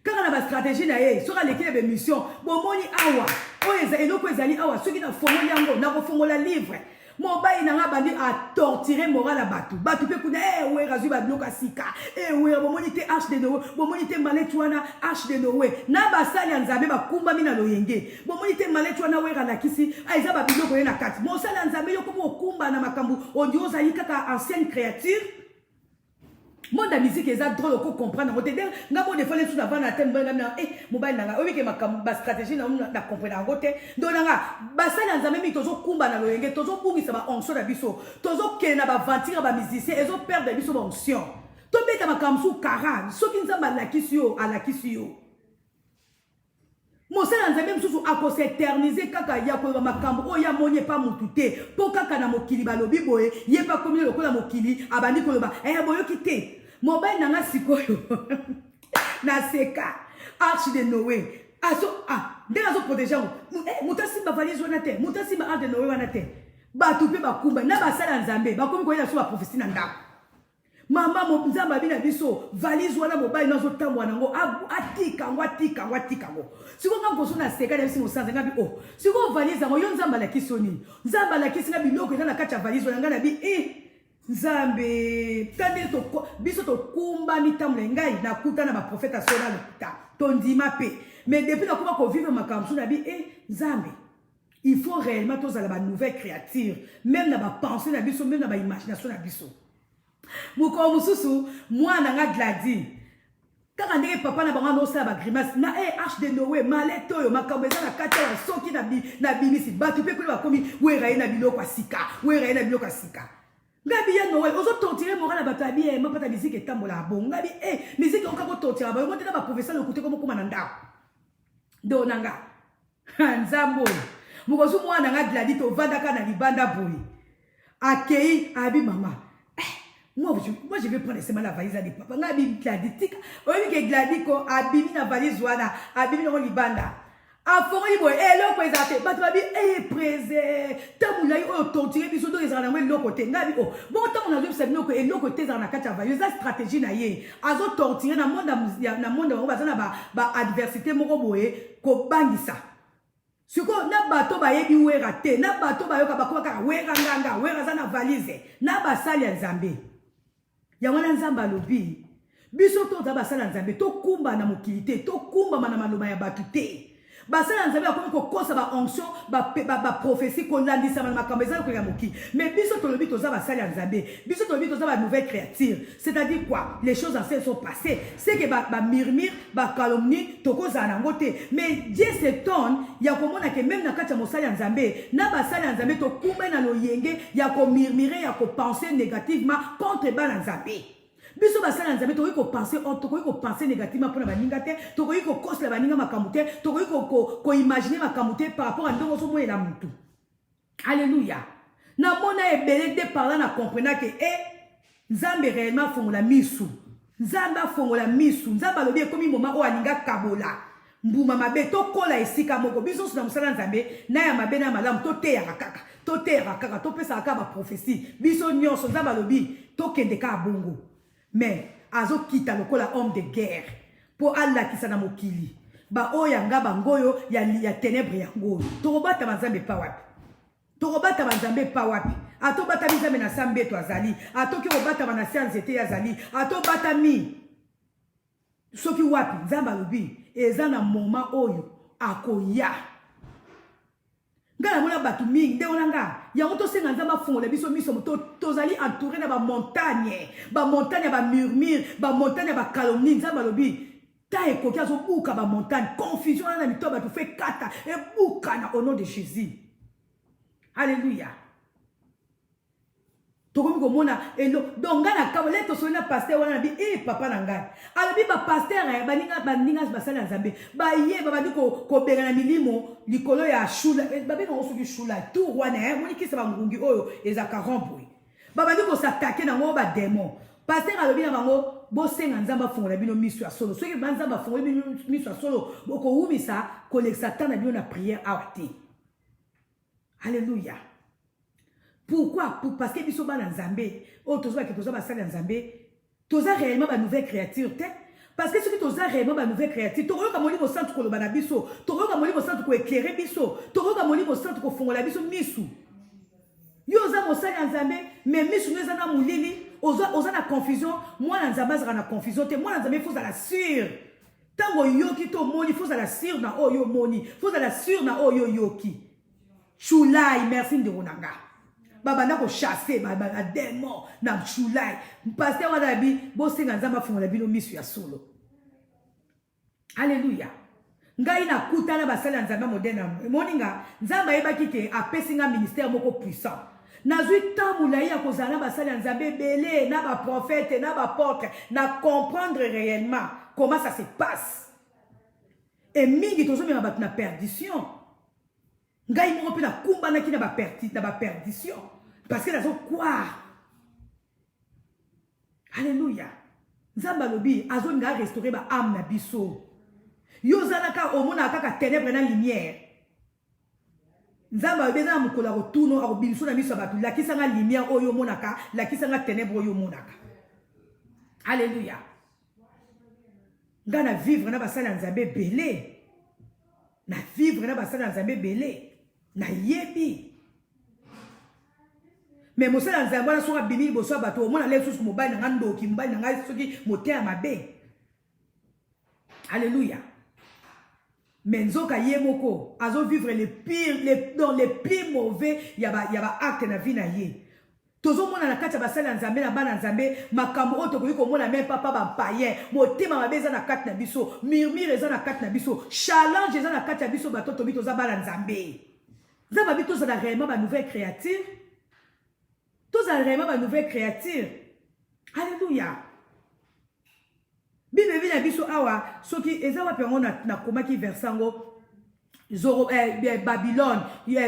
kanga na ba stratégie na ye soka lekile be mission bomoni awa oyo eloko ezali awa soki na fongola yango na ko fongola livre mobali nanga bandi a torturer moral à batu pe kuna we razu ba bloka sika we bomoni te arche de Noé bomoni te mallette wana arche de Noé na basali nzambe bakumba mina loyenge bomoni te mallette wana we rana kisi aiza ba biloko na kati mo sala nzambe yo komo okumba na makambu ondioza yikaka ancienne créature. monde de musique est drôle ko comprendre ngote de ngabo de fallait tout avant na thème ngam mobile nanga obi ke ma stratégie na comprendre ngote donanga basala nzambe mi tozo kumba na loyenge tozo bungisa ba onction na biso tozo kele na ba ventire ba musicien ezo perdre biso ba onction to beta makamsu kara soki nzamba la kisio ala kisio mosala nzambe msusu ako s'éterniser kaka ya ko makambo o ya monye pa mutute po kaka na mokili balobi boye ye pa komi lokola mokili abandi ko loba boyo kite mobile nanga sikoyo na seka arche de Noé aso ndenge azo protéger mutasi ba valise wana te mutasi ba arche de Noé wana te batu pe bakumba na basala nzambe bakomi ko ya so ba prophétie na ndako mama nzamba bina biso valise wana mobile nazo tambwa nango atika ngo siko ngambo so na seka na biso sanza ngabi siko valise ngo yo nzamba la kisoni nzamba la kisina biloko na kati ya valise wana ngana bi nzambe tande to biso to kumba ni tamle ngai na kuta na ba prophète sona lokuta to ndima pe mais depuis na kuma ko vivre makamsu na bi nzambe il faut réellement tous à la nouvelle créature même na ba pensée na biso même na ba imagination na biso Mouko mususu mwana nga gladi kaka ndenge papa na bango no sa ba grimace na arche de Noé maleto yo makambo eza na kati ya soki na bimisi batu pe ko ba komi wera ina biloko asika ngabi ya Noé ozo torturer moral na batu abi ma pata musique etambola bon ngabi musique on ka ko torturer ba ngote na ba professeur le côté comme koma na ndako do nanga nzambo muko su mwana nga gladi to vandaka na libanda boy akei abi mama moi je vais prendre seulement la valise de papa ngabi gladi tika oyi ke gladi ko abimi na valise wana abimi na libanda afongoli boy eloko ezate bato babi prese tamula yo torturer biso do ezana ngwe eloko te ngabi bon tamu na zo biloko eloko te ezana kati ya valise za stratégie na ye azo torturer na monde bango bazana ba adversité moko boye ko bangisa siko na bato bayebi wera te na bato bayoka bakoma kaka wera nganga wera za na valise na basali ya nzambe ya wana nzamba lobi biso to za basala nzambe to kumba na mokili te to kumba na maloba ya batu te basala nzambe akomi ko kosa ba onction ba prophétie ko landisa na makambo ezala ko ya mokili mais biso to lobi to za basala nzambe biso to lobi to za ba nouvelle créature c'est-à-dire quoi les choses anciennes sont passées c'est que ba murmure ba calomnie to ko za na ngote mais Dieu s'étonne ya ko mona que même na kati ya mosala nzambe na basala nzambe to kumba na loyenge ya ko murmurer ya ko penser négativement contre ba nzambe biso basala nzambe to ko penser négativement pour na baninga te to ko kosla baninga makambo te to ko imaginer makambo te par rapport à ndongo so moyela mutu alléluia na mona ebele de parler na comprendre que nzambe réellement fongola misu nzambe fongola misu nzambe alobi komi moma o aninga kabola mbuma mabe to kola esika moko biso na musala nzambe na ya mabe na malamu to te ya kaka to pesa ka ba prophétie biso nyonso nzambe alobi to kende ka bongo mais azo kita lokola homme de guerre pour Allah qui sana mokili ba oya nga bangoyo ya ténèbres yango to robata banzambe pa wapi ato bata bizambe na sambe to azali ato ki robata bana science te azali ato bata mi soki wapi nzamba lobi eza na moment oyo akoya ngala mona batu mingi nde onanga yango to senga nzamba fongola biso miso tozali entouré na ba montagne ba murmure ba montagne ba calomnie nzamba lobi ta ekoki azobuka ba montagne confusion na mito batu fait kata e buka na au nom de Jésus alléluia tokomi komona elo donc ngana kabole to sona pasteur wana bi papa na ngai alobi ba pasteur baninga basala nzambe ba ye ba ko benga na milimo likolo ya shula ba benga osuki shula tout wana moni kisa ba ngungi oyo ezaka romboui ba ko s'attaquer na ngo ba démon pasteur alobi na bango bo senga nzamba fongola bino miso ya solo soki banzamba fongola bino miso ya solo boko umisa ko le satan na bino na prière awati alléluia. Pourquoi? Parce que biso bana nzambe o tozoba ke tozoba basala nzambe toza réellement ba nouvelle créature te parce que ce qui toza réellement ba nouvelle créature tokoyoka molimo santu ko lobana biso tokoyoka molimo santu ko éclairer biso tokoyoka molimo santu ko fongola biso misu yo za mosala nzambe mais misu neza na mulili oza na confusion moi na nzambe za na confusion te moi na nzambe faut la sûr tango yoki to moni faut la sûr na oyo moni faut la sûr na oyo yoki Shulai merci de onanga babanda ko chasser ba démon na chulai pasteur wana bi bo senga nzamba fongola bino misu ya solo. Alléluia. Ngai na kutana basala nzamba moderne moninga nzamba yebaki ke apesinga ministère moko puissant. Nazui tamula ya kozala basala nzambe belé na ba prophète na ba apôtre na comprendre réellement comment ça se passe. Et mingi tozo mema bat na perdition. Ngai moko pe na kumba na ki na ba perdition parce que nazo quoi. Alléluia. Nzamba lobi azo nga restaurer ba âme na biso. Yo zanaka omona kaka ténèbres na lumière. Nzamba obeza mukola rotuno akobiso na miso batu la kisanga lumière oyo monaka la kisanga ténèbres oyo monaka. Alléluia. Ngana vivre na basala nzambe belé. Na vivre na basala nzambe belé. Na yebi. Mais mosala nzambe na soka bimi boso bato omona leso su mobali na ndo ki mbali na soki moteur mabe. Alléluia. Mais nzoka yemoko azo vivre dans les pires mauvais yaba acte na vie na ye. Tozo mona na kati basala nzambe na bana nzambe makambo oto ko mona même papa ba païen motema mabeza na kati na biso murmure eza na kati na biso challenge eza na kati na biso batoto bito za bana nzambe. Nzamba bito za réellement ba nouvelle créature. Tous za réellement ba nouvelle créature. Alléluia. Bible na biso awa soki eza wa pengo na komaki versango Babylone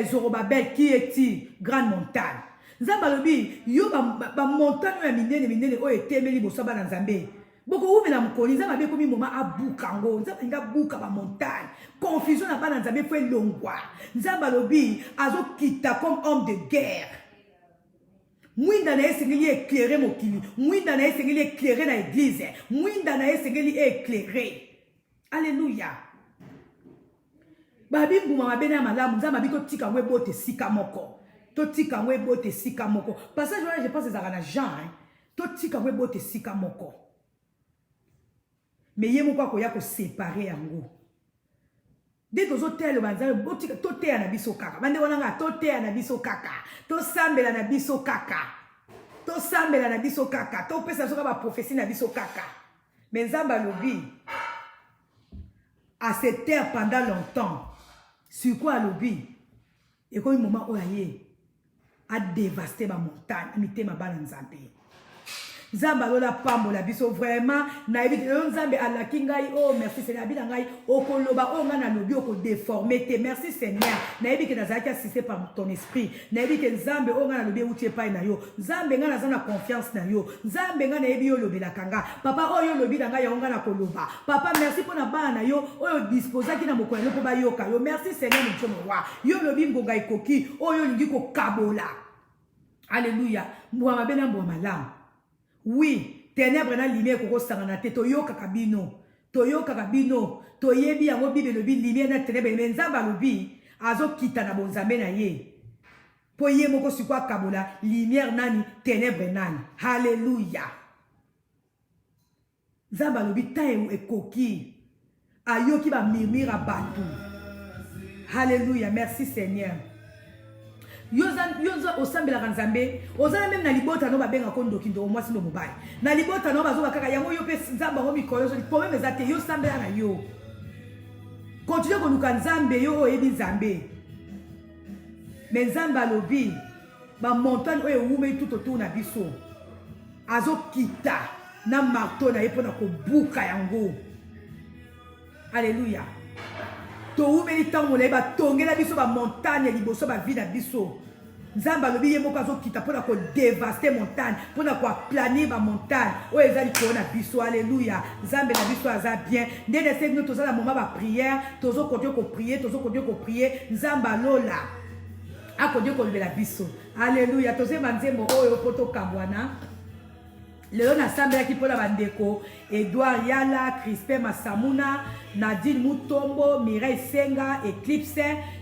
Zorobabel qui est grande montagne. Nzamba lobi yo ba montagne ya minene oyo etemeli bosaba na nzambe. Boko ube na mukoli nzamba be komi moma abuka ngo nzamba nga buka ba montagne. Confusion na bana nzambe fwe longwa. Nzamba lobi azo kita comme homme de guerre. Mwinda na esengeli éclairer mokili, mwinda na esengeli éclairer na église, mwinda na esengeli éclairer. Alléluia. Babi mbuma mabene malamu nzamba bito tika webote sika moko. To tika webote sika moko. Passage je pense ezaka na Jean, hein. To tika webote sika moko. Mais ye moko ko ya ko séparer yango. Dès que zotel banza botika to te na biso kaka. Bande wana nga to te na biso kaka. To sambela na biso kaka. To sambela na biso kaka. To pesa soka ba prophétie na biso kaka. Mais nzamba lobi à se taire pendant longtemps. Sur quoi lobi? Et comme moment où aye a dévasté ma montagne, imité ma bala nzambe. Nzamba lola pambo la biso vraiment na ebi nzambe ala kingai oh merci Seigneur abina ngai okoloba o ngana lobi oko déformer te merci Seigneur na ebi ke nazaki assisté par ton esprit na ebi ke nzambe o ngana lobi utie pai na yo nzambe ngana zana confiance na yo nzambe ngana ebi yo lobi la kanga papa oyo lobi na ngai ya ngana koloba papa merci pour na bana yo oyo disposa ki na mokolo yo po ba yoka yo merci Seigneur mon Dieu wa yo lobi ngonga ikoki oyo lingi ko kabola. Alléluia. Mwa mabena mwa malamu. Oui, ténèbres na lumière koko sangana te toyoka kabino toyebi yango bible lobi lumière na ténèbres mais nzamba lobi azo kita na bonzambe na ye po ye moko sikwa kabola lumière nani ténèbres nani. Alléluia. Nzamba lobi tayo ekoki ayoki ba murmure batu. Alléluia, merci Seigneur. Yoza osambela kanzambe ozana même na libota no babenga kondo kindo mwasi no mobali na libota no bazoba kaka yango yo pe nzamba ho mikolo so problème ezate yo sambela na yo continue ko luka nzambe yo oyebi nzambe mais nzamba lobi ba montagne oyo wume tout autour na biso azo kita na marteau na yepo na ko buka yango. Alléluia. To umeli tango leba tongela biso ba montagne liboso ba vida biso. Nzamba lobi ye moko azo kita pona ko dévaster montagne, pona ko planer ba montagne. O ezali kona biso. Alléluia. Nzambe na biso aza bien. Ndene se nous toza la moment ba prière, tozo continue ko prier, nzamba lola. A continue ko lebela biso. Alléluia. Toze manzembo oyo poto kambwana. Léon Assemblée qui pour la bandeko, Edouard Yala, Crispin Massamuna, Nadine Mutombo, Mireille Senga, Eclipse,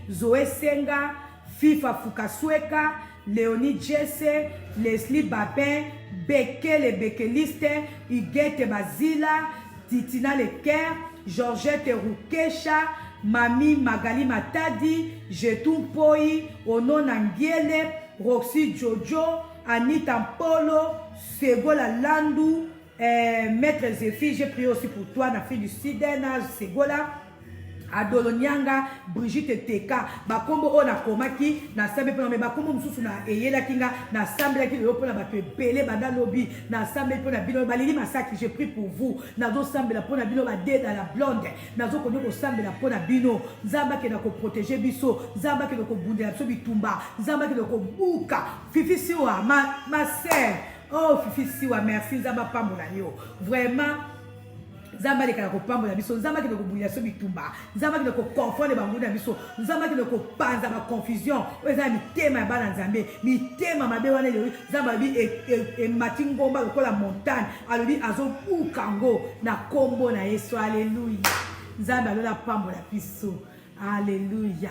Zoé Senga, Fifa Fukasweka, Léonie Jesse, Leslie Babin, Beke les Bekelistes, Huguette Basila, Titina Leker, Georgette Rukesha, Mami Magali Matadi, Jetou Poi, Ono Nangiele, Roxy Jojo, Anita Mpolo, Segola Landou, Maître Zéphi, j'ai prié aussi pour toi, na fille du Sidena, Segola. Adolo Nyanga, Brigitte Teka, bakombo ona komaki, na sambe pona me bakombo mususu na eyela kinga, na sambe ki le pona bato ebele banda lobi, na sambe pona bino balili masaki, j'ai pris pour vous, na zo sambe la pona bino ba deda la blonde, na zo konyo ko sambe la pona bino, zamba ke na ko protéger biso, zamba ke na ko bundela biso bitumba, zamba ke na ko buka, fifi siwa, ma sœur, oh fifi siwa, merci zamba pambola yo, vraiment. Zamba de ko pambola biso, zamba ke ko buya so bitumba, zamba ke ko confondre banguda biso, zamba ke ko panza ba confusion, oza mitema ba na nzambe, mitema mabe wana le zamba bi e matingomba ko la montagne, alobi azo bukango na kombo na Yesu, alléluia. Zamba lo la pambola biso. Alléluia.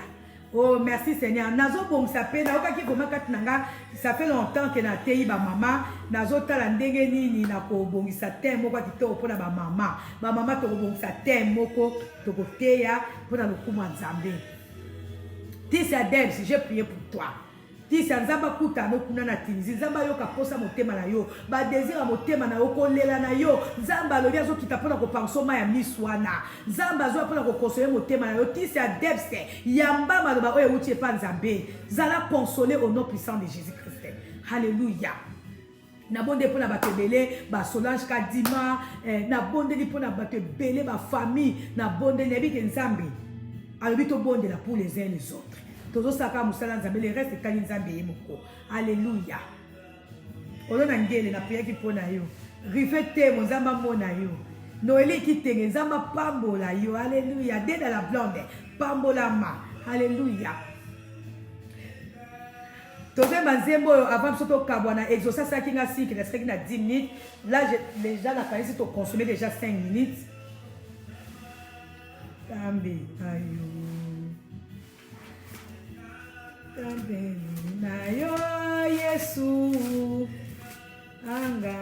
Oh, merci Seigneur. Nazo bom sapé na okaki koma katinanga, ça fait longtemps que na tei ba mama, nazo tala ndenge nini na ko bongisa tem moko kitoko pona ba mama. Ba mama to bongisa tem moko to ko teya pona lokumu nzambe. Tisi Adebs, j'ai prié pour toi. Tisi nzamba kuta no kuna na Tunisie, nzamba yo kaposa motema na yo, ba désir motema na yo kolela na yo, nzamba lo biazo kitapona ko pansoma ya miswana, nzamba zo pona ko consoler motema na yo. Tisi Adebs, yamba maloba oyo uti pa nzambe, zala consoler au nom puissant de Jésus-Christ. Alléluia. Na bonde pona bato belé, ba Solange Kadima, na bonde li pona bato belé, ba famille, na bonde nebi ke nzambe. Alors to bonde la pour les uns et les autres. Tozo saka musala nzambe, le reste kali nzambe yemoko. Alléluia. Olo na ngele na prière ki pona yo. Rifete mo nzamba mona yo. Noeli ki tenge nzamba pambola yo. Alléluia. Deda la blonde pambola ma. Alléluia. Tozo manzembo avant soto kabwana exaucer ça ki nga si ki reste na 10 minutes. Là déjà la faillite to consommer déjà 5 minutes. Tambi ayo. Na yo Yesu anga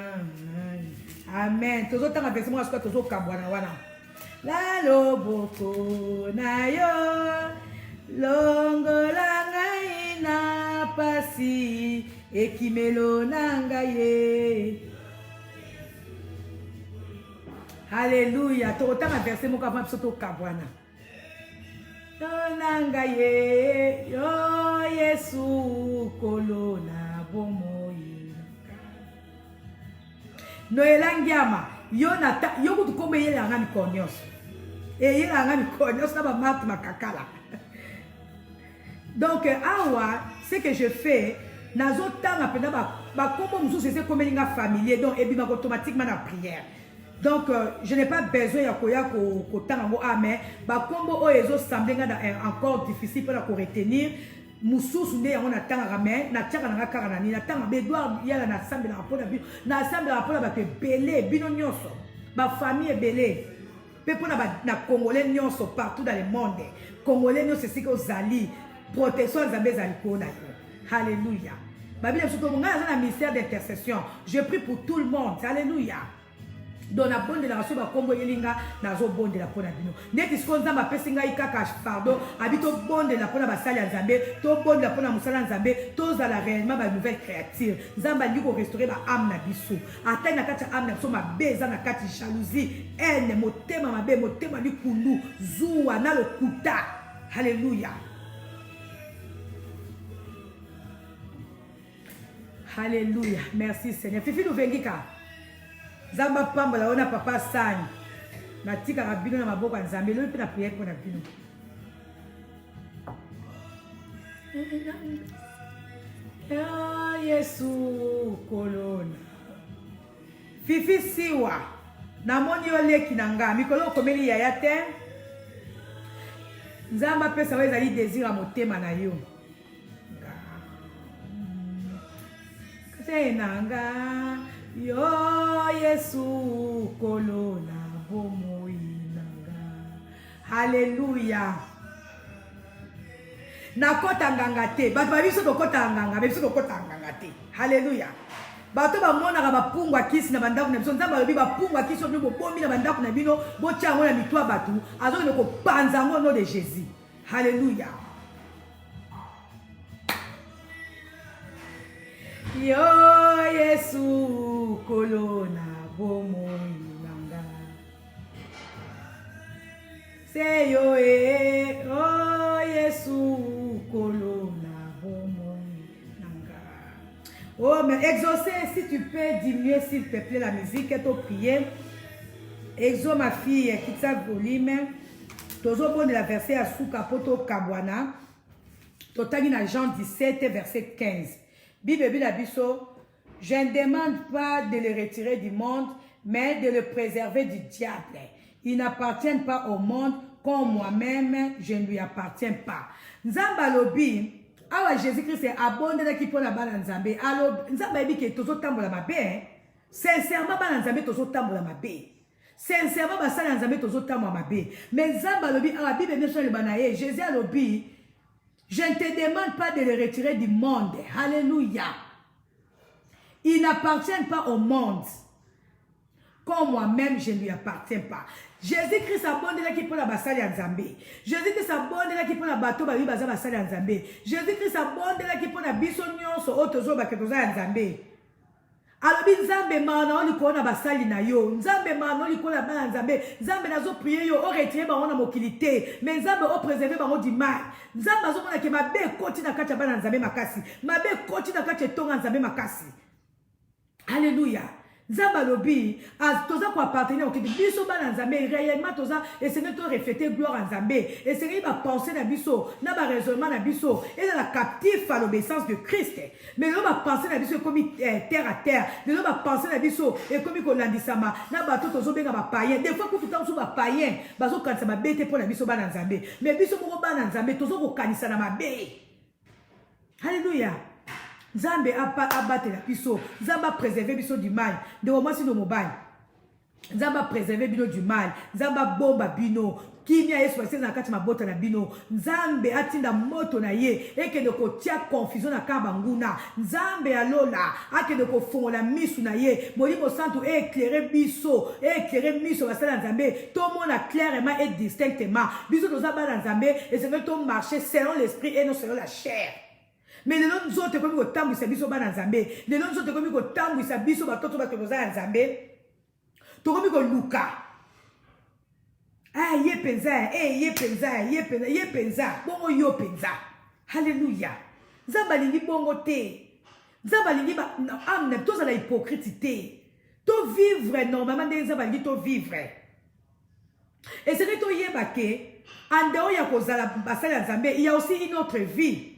amen. Tozo tanga verset mo asko tozo kabwana wana. La loboko na yo longola ngai na pasi ekimelo nanga ye. Alléluia. Tozo tanga verset mo kabwana soto kabwana. Nanga ye yo Yesu kolona bomoyi no elangiama yo nata yo kutu kome yele anga mikonyos yele anga mikonyos na ba mat makakala. Donc awa ce que je fais nazo tanga pena ba kombo mususu c'est comme linga familier, donc ebima automatiquement na prière. Donc, je n'ai pas besoin de koya ko tango amen. Ba kombo o ezo samblenga encore difficile pour la retenir. Mususu nde yango na tanga amen. Na tanga na kaka na tanga be doit yala na sambela rapona bi. Na sambela rapona ba ke belé bino nyonso. Ba famille belé. Pe pona ba na congolais nyonso partout dans le monde. Congolais nyonso c'est que ozali protection nzambe zali kona yo. Alléluia. Babile surtout nga na ministère d'intercession. Je prie pour tout le monde. Alléluia. Donc na bonde la raso ba kombo yelinga na zo bonde la pona bino neti skonza ma pesinga ikaka pardon habito bonde la pona basali nzambe to bonde la pona musala nzambe to za la réellement ba nouvelle créature nzamba ndiko restaurer ba âme na biso atay na kati âme na biso ma beza na kati jalousie haine motema mabe motema likundu zuwa na lokuta. Alléluia. Alléluia. Merci Seigneur. Fifi nous vengika Zamba pambola ona papa sani. Natika rabino na maboko nzambe lo pe na prière pour na bino. Ya Yesu kolona. Fifi siwa. Na moni yo leki nanga mikolo komeli ya te. Nzamba pesa weza li désir a motema na yo. Kase nanga yo Yesu kolona bomoyi nanga. Alléluia. Na kota nganga te. Bato babiso to kota nganga, babiso to kota nganga te. Alléluia. Bato ba mona ka bapungwa kisi na bandaku na biso. Nzamba lobi bapungwa kisi no bobomi na bandaku na bino, bo tiango na mitwa batu, azo ne ko panza ngo no de Jésus. Alléluia. Yo Yesu kolona bomoi nanga. C'est yo oh Yesu kolona bomoi nanga. Oh mais exaucer, si tu peux diminuer s'il te plaît la musique et te prier. Exo ma fille quitte sa volume. Tozo bon de la verset à Souka poto kabwana. Totagi na Jean 17 verset 15. Bible Biso, je ne demande pas de le retirer du monde, mais de le préserver du diable. Il n'appartient pas au monde, comme moi-même, je ne lui appartiens pas. Nzamba lobi, awa Jésus-Christ est abondé qui pour la balle Nzambe. Alors, Nzamba ebi ke tozo tambola mabe. Sincèrement, balle Nzambe tozo tambola mabe. Sincèrement, basala Nzambe tozo tambola mabe. Mais Nzamba lobi, awa Bible Biso le banaye, Jésus a lobi. Je ne te demande pas de le retirer du monde. Alléluia. Il n'appartient pas au monde. Comme moi-même, je ne lui appartiens pas. Jésus-Christ a bon de là qui prend la bassale en Zambé. Jésus-Christ a bon de là qui prend la bateau, bah oui, baza bassale en Zambé. Jésus-Christ a bon de là qui prend la bisognon, so autre chose, bah que toza en Zambé. Alors, Nzambe mana oli kona basali na yo. Nzambe mana oli kona bana Nzambe. Nzambe nazo prier yo o retirer ba ona mokilité. Mais Nzambe o préserver ba di mal. Nzambe azo mona ke mabe koti na kati bana Nzambe makasi. Mabe koti na kati tonga Nzambe makasi. Alléluia. Nzamba lobi, toza ko appartenir au kiti biso bana Nzambe réellement toza et c'est notre refléter gloire en Nzambe et c'est qu'il va penser na biso na ba raisonnement na biso et dans la captif à l'obéissance de Christ. Mais l'on va penser na biso comme terre à terre, l'on va penser na biso et comme ko landisama na bato tozo benga ba païen. Des fois ko tout temps so ba païen, bazo kanisa ba bete pour na biso bana Nzambe. Mais biso mo bana Nzambe tozo ko kanisa na mabe. Alléluia. Nzambe abattre la biso, Nzamba préserver biso du mal. De moment si no mobile. Nzamba préserver bino du mal. Nzamba bomba bino. Kimia yesu basé na kati mabota na bino. Nzambe atinda moto na ye eke de ko tia confusion na kabanguna. Nzambe alola ake de ko fongola misu na ye. Molimo santo éclairer biso, éclairer miso basala Nzambe. Tout le monde clairement et distinctement. Biso toza ba Nzambe et c'est que tout marcher selon l'esprit et non selon la chair. Mais les gens autres comme au tambu sa biso bana Nzambe, les gens autres comme au tambu sa biso batoto bato boza Nzambe. To comme ko luka. Ah ye penza, ye penza, ye penza, ye penza. Bongo yo penza. Alléluia. Nzamba lingi bongo te. Nzamba lingi ba amna to za la hypocrite. To vivre normalement des nzamba lingi to vivre. Et c'est que to yeba ke andeo ya kozala basala Nzambe, il y a aussi une autre vie.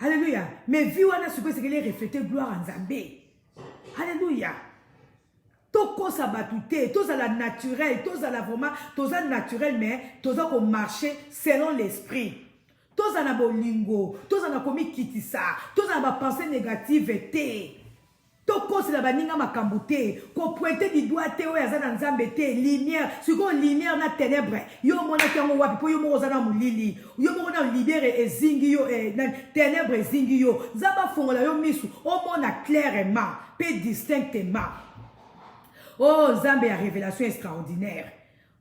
Alléluia. Mais vie wana suppose que les refléter gloire en Nzambe. Alléluia. Toko sa batute, toza la naturel, toza la vraiment, toza naturel mais toza ko marcher selon l'esprit. Toza na bolingo, toza na komi kitisa, toza na ba pensée négative te. Toko c'est la baninga makambute, ko pointer du doigt te oya za na Nzambe te, lumière, siko lumière na ténèbres. Yo mona kango wapi po yo mo za na mulili. Yo mo na libéré ezingi yo na ténèbres ezingi yo. Zaba fongola yo misu, o mona clairement, pe distinctement. Oh Nzambe a révélation extraordinaire.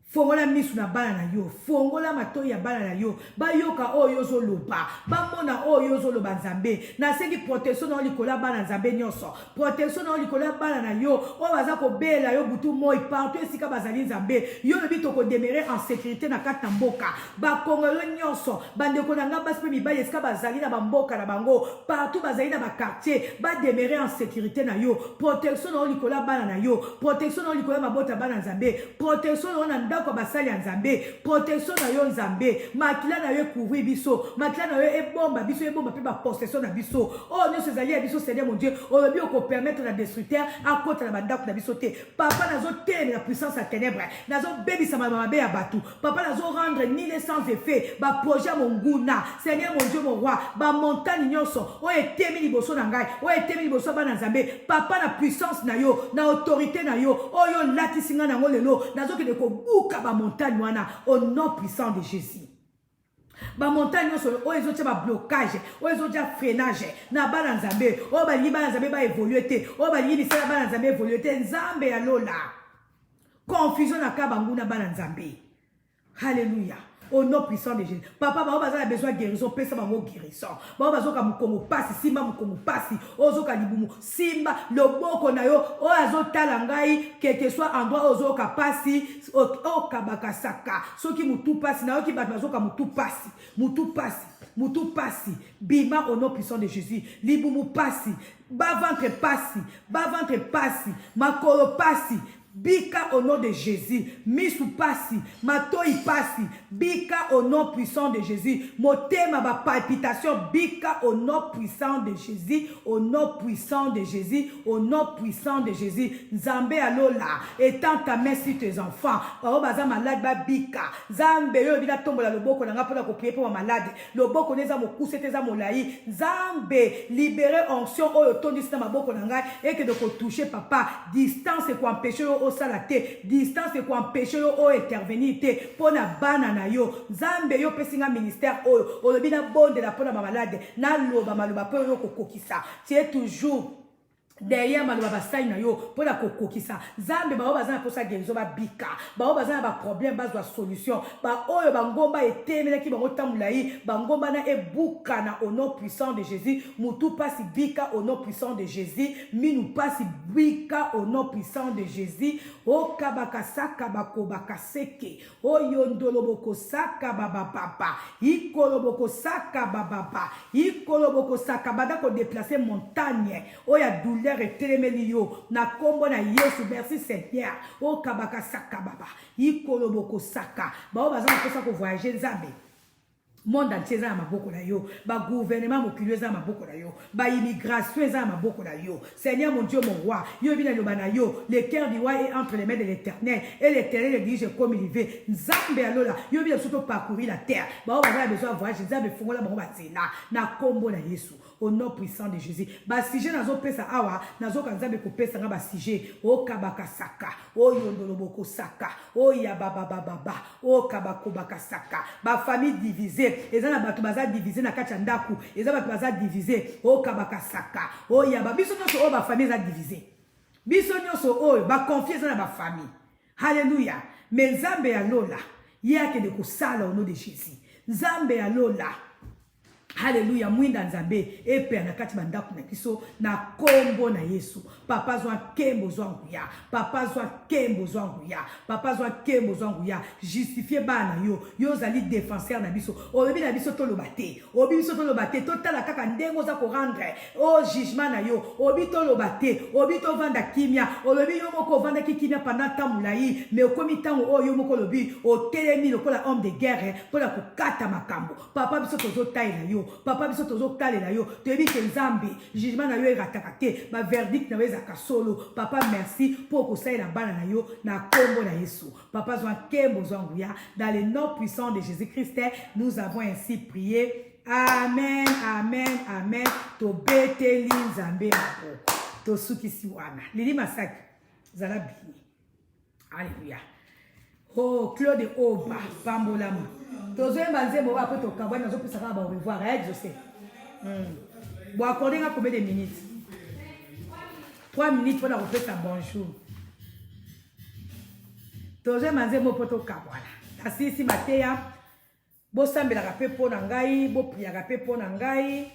Fongola misu na bala na yo, fongola matoi ya bala na yo, ba yoka oyo zoloba, ba mona oyo zoloba Nzambe, na sengi protection na likola bala Nzambe nyonso, protection na likola bala na yo, o baza ko bela yo butu moi partout esika bazali Nzambe, yo lobi to ko demeurer en sécurité na kata mboka, ba kongolo nyonso, bande ko na nga baspe mibali esika bazali na bamboka na bango, partout bazali na ba quartier, ba demeurer en sécurité na yo, protection na likola bala na yo, protection na likola mabota bala Nzambe, protection na ko basali Nzambe, protection na yo Nzambe, makila na yo couvrir biso, makila na yo ebomba biso ebomba pe ba possession na biso. Oh nous ces alliés biso Seigneur mon Dieu, on veut bien qu'on permettre la destructeur à côté la bandako na biso te. Papa nazo tene la puissance à ténèbres, nazo bebi sa mama be ya batu. Papa nazo rendre ni les sans effet, ba projet mon nguna. Seigneur mon Dieu mon roi, ba montagne nyonso, o etemi liboso na ngai, o etemi liboso ba Nzambe. Papa na puissance na yo, na autorité na yo, o yo latisinga na ngo lelo, nazo ke de ko buka ba montagne wana au nom puissant de Jésus. Ba montagne nyonso o ezo tia ba blocage, o ezo tia freinage na bana Nzambe, o ba li bana Nzambe ba évoluer te, o ba li bisala bana Nzambe évoluer te, Nzambe ya lola. Confusion na kabanguna bana Nzambe. Alléluia. Au nom puissant de Jésus. Papa, a besoin de guérison. Pesa bango guérison. Bazoka mukongo pasi. Simba mukongo pasi. Ozoka libumu. Simba. Loboko na yo. O azo talangai. Quel que soit endroit ozoka pasi. O kabakasaka. Soki mutu pasi. Na yo ki bat bazoka mutu pasi. Mutu pasi. Mutu pasi. Bima au nom puissant de Jésus. Libumu pasi. Ba ventre pasi. Ba ventre pasi. Makolo pasi. Bika au nom de Jésus. Misu pasi. Matoi pasi. Bika au nom puissant de Jésus. Motema ba palpitation. Bika au nom puissant de Jésus. Au nom puissant de Jésus. Au nom puissant de Jésus. Nzambe alola. Étends ta main sur tes enfants. Bao baza malade ba bika. Nzambe yo bina tombola loboko na nga pona ko prier pour malade. Loboko neza mokuse teza molai. Nzambe libérer onction oyo tondi sina maboko na nga et que de ko toucher papa. Distance ko empêcher au salate. Distance ko empêcher au intervenir te pona bana na yo. Nzambe yo pesinga ministère oyo. Olobina bonde la pona malade. Na loba maloba po yo kokokisa. Tu es toujours derrière maloba basai na yo pona kokokisa. Nzambe ba bazana posa guérison ba bika. Ba bazana ba problème bazwa solution. Ba oyo bangomba etemela ki bango tamulai. Bangomba na ebuka na au nom puissant de Jésus. Mutu pasi bika au nom puissant de Jésus. Minu pasi bika au nom puissant de Jésus. O kabakasaka bakobakaseke. O yondoloboko saka baba papa. Ikoloboko saka baba papa. Ikoloboko saka bada ko déplacer montagne. O ya douleur et télémelio. Na kombo na Yesu. Merci Seigneur. O kabakasaka baba. Ikoloboko saka. Ba o bazana kosa ko voyager nzambe. Monde entier za maboko na yo, ba gouvernement mokulé za maboko na yo, ba immigration za maboko na yo. Seigneur mon Dieu mon roi, yo bina lo bana yo, le cœur du roi est entre les mains de l'Éternel et l'Éternel le dirige comme il veut. Nzambe alola, yo bina surtout parcourir la terre. Ba o ba besoin voyager, nzambe fongola ba batela na kombo na Yesu. Au nom puissant de Jésus. Ba sujet nazo pesa awa, nazo kanzambe ko pesa nga ba sujet. O kabaka saka, o yondoloboko saka, o yababa baba, o kabako bakasaka. Ba famille divisée. Eza na bato baza divisé na kati ya ndaku. Eza bato baza divisé. O kabaka saka. O yaba. Biso nyonso oyo ba famille eza divisé. Biso nyonso oyo ba confiance na ba famille. Alléluia. Mais Nzambe ya lola. Yake de kosala au nom de Jésus. Nzambe ya lola. Alléluia. Mwinda Nzambe. Epe na kati bandaku na kiso. Na kombo na Yesu. Papa zwa kembo zwa nguya. Papa zwa kembo zwa nguya. Papa zwa kembo zwa nguya. Justifier bana yo. Yo zali défenseur na biso. Obebi na biso tolo bate. Obi biso tolo bate. Totala kaka ndengo za ko rendre. O jugement na yo. Obi tolo bate. Obi to vanda kimia. Obi yo moko vanda ki kimia pendant tamulai. Mais okomi tango o yo moko lobi. O telemi lokola homme de guerre. Pona ko kata makambo. Papa biso tozo taille na yo. Papa biso tozo tale na yo. Tebi ke Nzambe. Jugement na yo eratakate. Ba verdict na yo solo. Papa merci pour que ça ait la balle na yo na kombo na Yesu. Papa zwa kembo zwanguya dans le nom puissant de Jésus-Christ. Nous avons ainsi prié. Amen, amen, amen. To beteli Nzambe mako. To sukisi wana. Lili masak zala bini. Alléluia. Oh Claude Oba pambolama. Tozo mbanze mo après to kabwa nazo pesa ka ba au revoir. Je sais. Bon accorder combien de minutes? 3 minutes pour la refaire bonjour. Toje manze mo poto kabwana. Asisi mateya. Bo sambela kape po na ngai, bo priya kape po na ngai.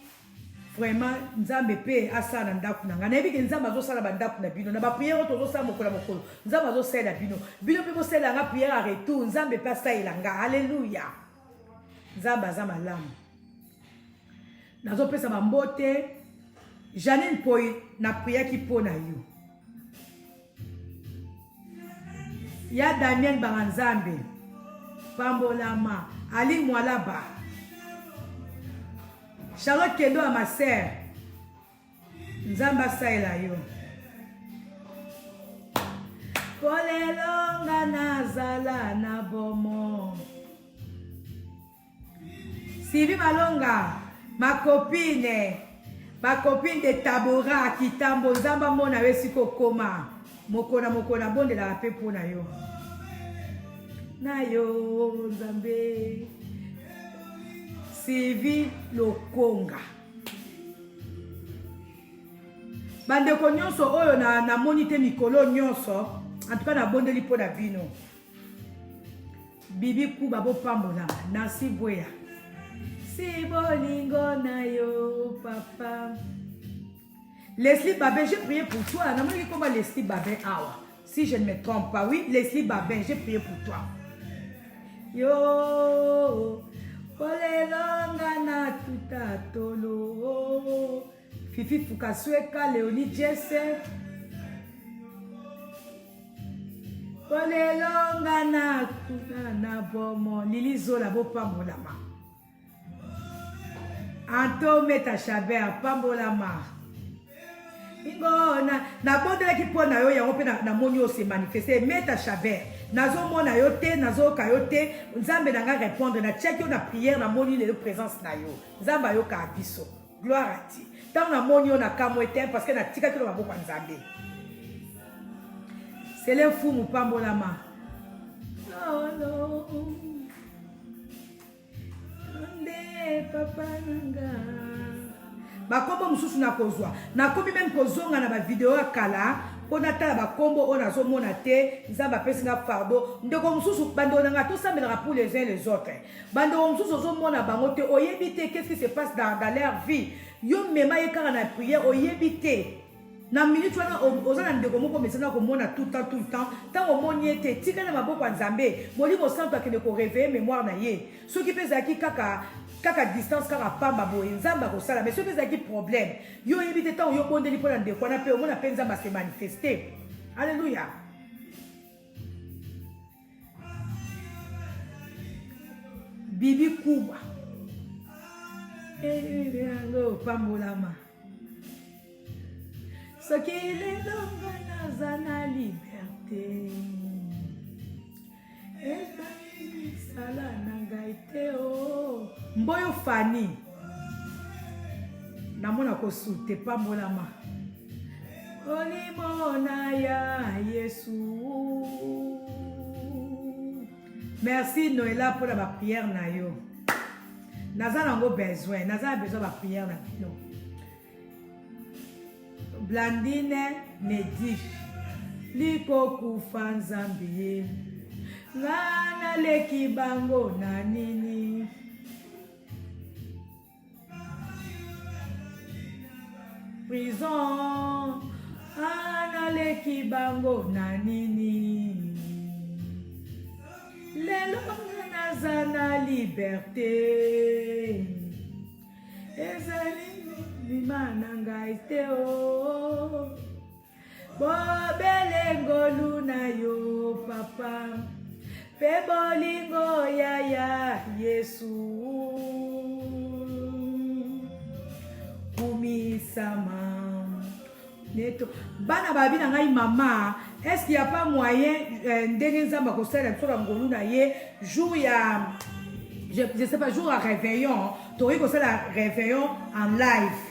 Vraiment Nzambe pe asala ndaku na ngai. Na yebi ke Nzambe azo sala ba ndaku na bino. Na ba prière tozo sala mokolo mokolo. Nzambe azo sala bino. Bino pe bo sala nga prière à retour. Nzambe pe asala nga. Alléluia. Nzambe azama malamu. Nazo pesa ba mbote. Janine Poi na prière qui pour na yo. Ya Daniel Baranzambe. Pambolama. Ali Mwalaba. Charlotte Kendo à ma sœur. Nzamba Saïla yo. Kolelonga nazala na bomo. Sylvie Malonga. Ma copine. Ma copine de Tabora qui tambo Nzamba mona wesiko koma. Mokona bonde la paix pour na yo. Na yo Nzambe. Sylvie Lokonga. Bande ko nyonso oyo na monite mikolo nyonso. En tout cas na bonde li po na bino. Bibi Kuba bo pambola. Nancy Boya. Si bolingo na yo, papa. Leslie Babin, j'ai prié pour toi. Non, mais comment Leslie Babin, awa. Si je ne me trompe pas, oui, Leslie Babin, j'ai prié pour toi. Yo, olelonga na tutatolo. Fifi Fukasweka, Léonie Jesse. Olelonga na tutana bomo. Lili Zola, bo pambolama. Anto Meta Chabert, pambolama. Na bondela ki pona yo ya ope na moni yo se manifester Meta Chabert nazo mona yo te nazo ka yo te nzambe na nga répondre na check yo na prière na moni le présence na yo nzamba yo ka biso gloire à Dieu tant na moni yo na kamo ete parce que na tika ki lo maboko nzambe c'est le fou mu pambola ma no nde papa nanga bakombo mususu na kozwa nakomi même kozonga na ba vidéo ya kala pona tala bakombo ona zo mona te nzamba pesi nga pardon ndeko mususu bando nanga to sambela pour les uns les autres bando mususu zo mona bango te oyebite qu'est-ce qui se passe dans leur vie yo mema yekanga na prière oyebite na minute wana ozana ndeko moko mesana ko mona tout le temps tant o moni ete tika na maboko nzambe molimo santo akende ko réveiller mémoire na ye soki pesa ki kaka distance kaka pamba boye nzamba ko sala mais soki pesa ki problème yo yebite tant yo bondeli pona ndeko na pe o mona penza ba se manifester alléluia Bibi Kuba ngo pambolama ce qui est dans la liberté et sala nangaite o mboyo fani namona ko sute pambolama olimona ya Yesu merci Noëlla pour la prière na yo naza nango besoin naza besoin ba prière na bino Blandine Nedi liko kufa nzambi ngana leki bango na nini prison ana leki bango na nini lelo naza na liberté ezali Bimana ngai te o bobelengo luna yo papa pe bolingo ya Yesu kumisama neto bana babi na ngai mama est-ce qu'il y a pas moyen ndenge nzamba ko sala biso ngolu na ye jour ya je sais pas jour à réveillon toi ko sala réveillon en live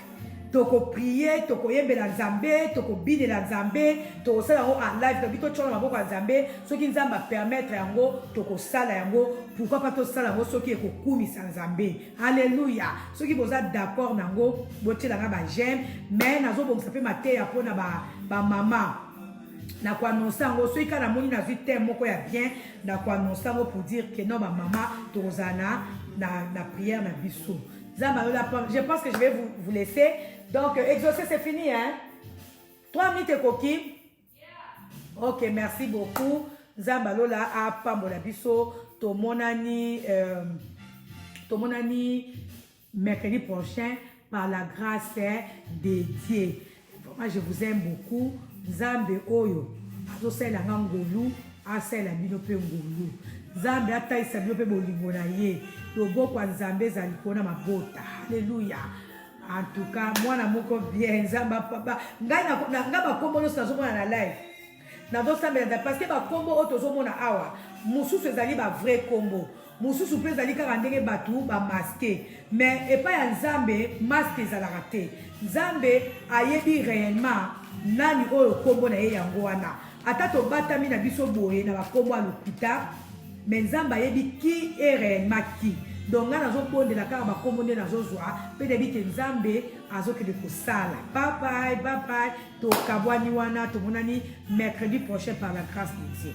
toko prier toko yembela nzambe toko bidela nzambe toko sala yango en live tobito tshona maboko ya nzambe soki nzamba permettre yango toko sala yango pourquoi pas to sala yango soki ekokumisa nzambe alléluia soki boza d'accord nango botiela nga ba j'aime mais nazo bongisa pe mateya pona ba mama na kwa nonsango soki kana moni na zwi moko ya bien na kwa nonsango pour dire que non ma maman tozana na prière na biso zamba je pense que je vais vous laisser. Donc, exaucer, c'est fini, hein? 3 minutes et coquille. Yeah. Ok, merci beaucoup. Zambalola a pambola biso. To monani mercredi prochain par la grâce de Dieu. Vraiment, je vous aime beaucoup. Zambe oyo. Azo sela ngangolu. Asela bino pe ngolu. Zambe ataisa bino pe bolingo na ye. Lobo kwa nzambe zali pona mabota. Alléluia. En tout cas, moi na moko bien nzamba papa. Ngai na ba kombo so zomona na live. Na do sambela parce que ba kombo o tozomona awa. Mususu ezali ba vrai kombo. Mususu pe ezali kaka ndenge batu ba masqué. Mais et pas ya nzambe masque ezalaka te. Nzambe ayebi réellement nani oyo kombo na ye yango wana. Ata to batami na biso boye na ba kombo a lokuta. Mais nzamba ayebi qui est réellement qui. Donc là nazo bonde la kaka bakombo nde nazo zwa pe debi ke nzambe azokende kosala bye bye to kabwani wana to monani mercredi prochain par la grâce de Dieu.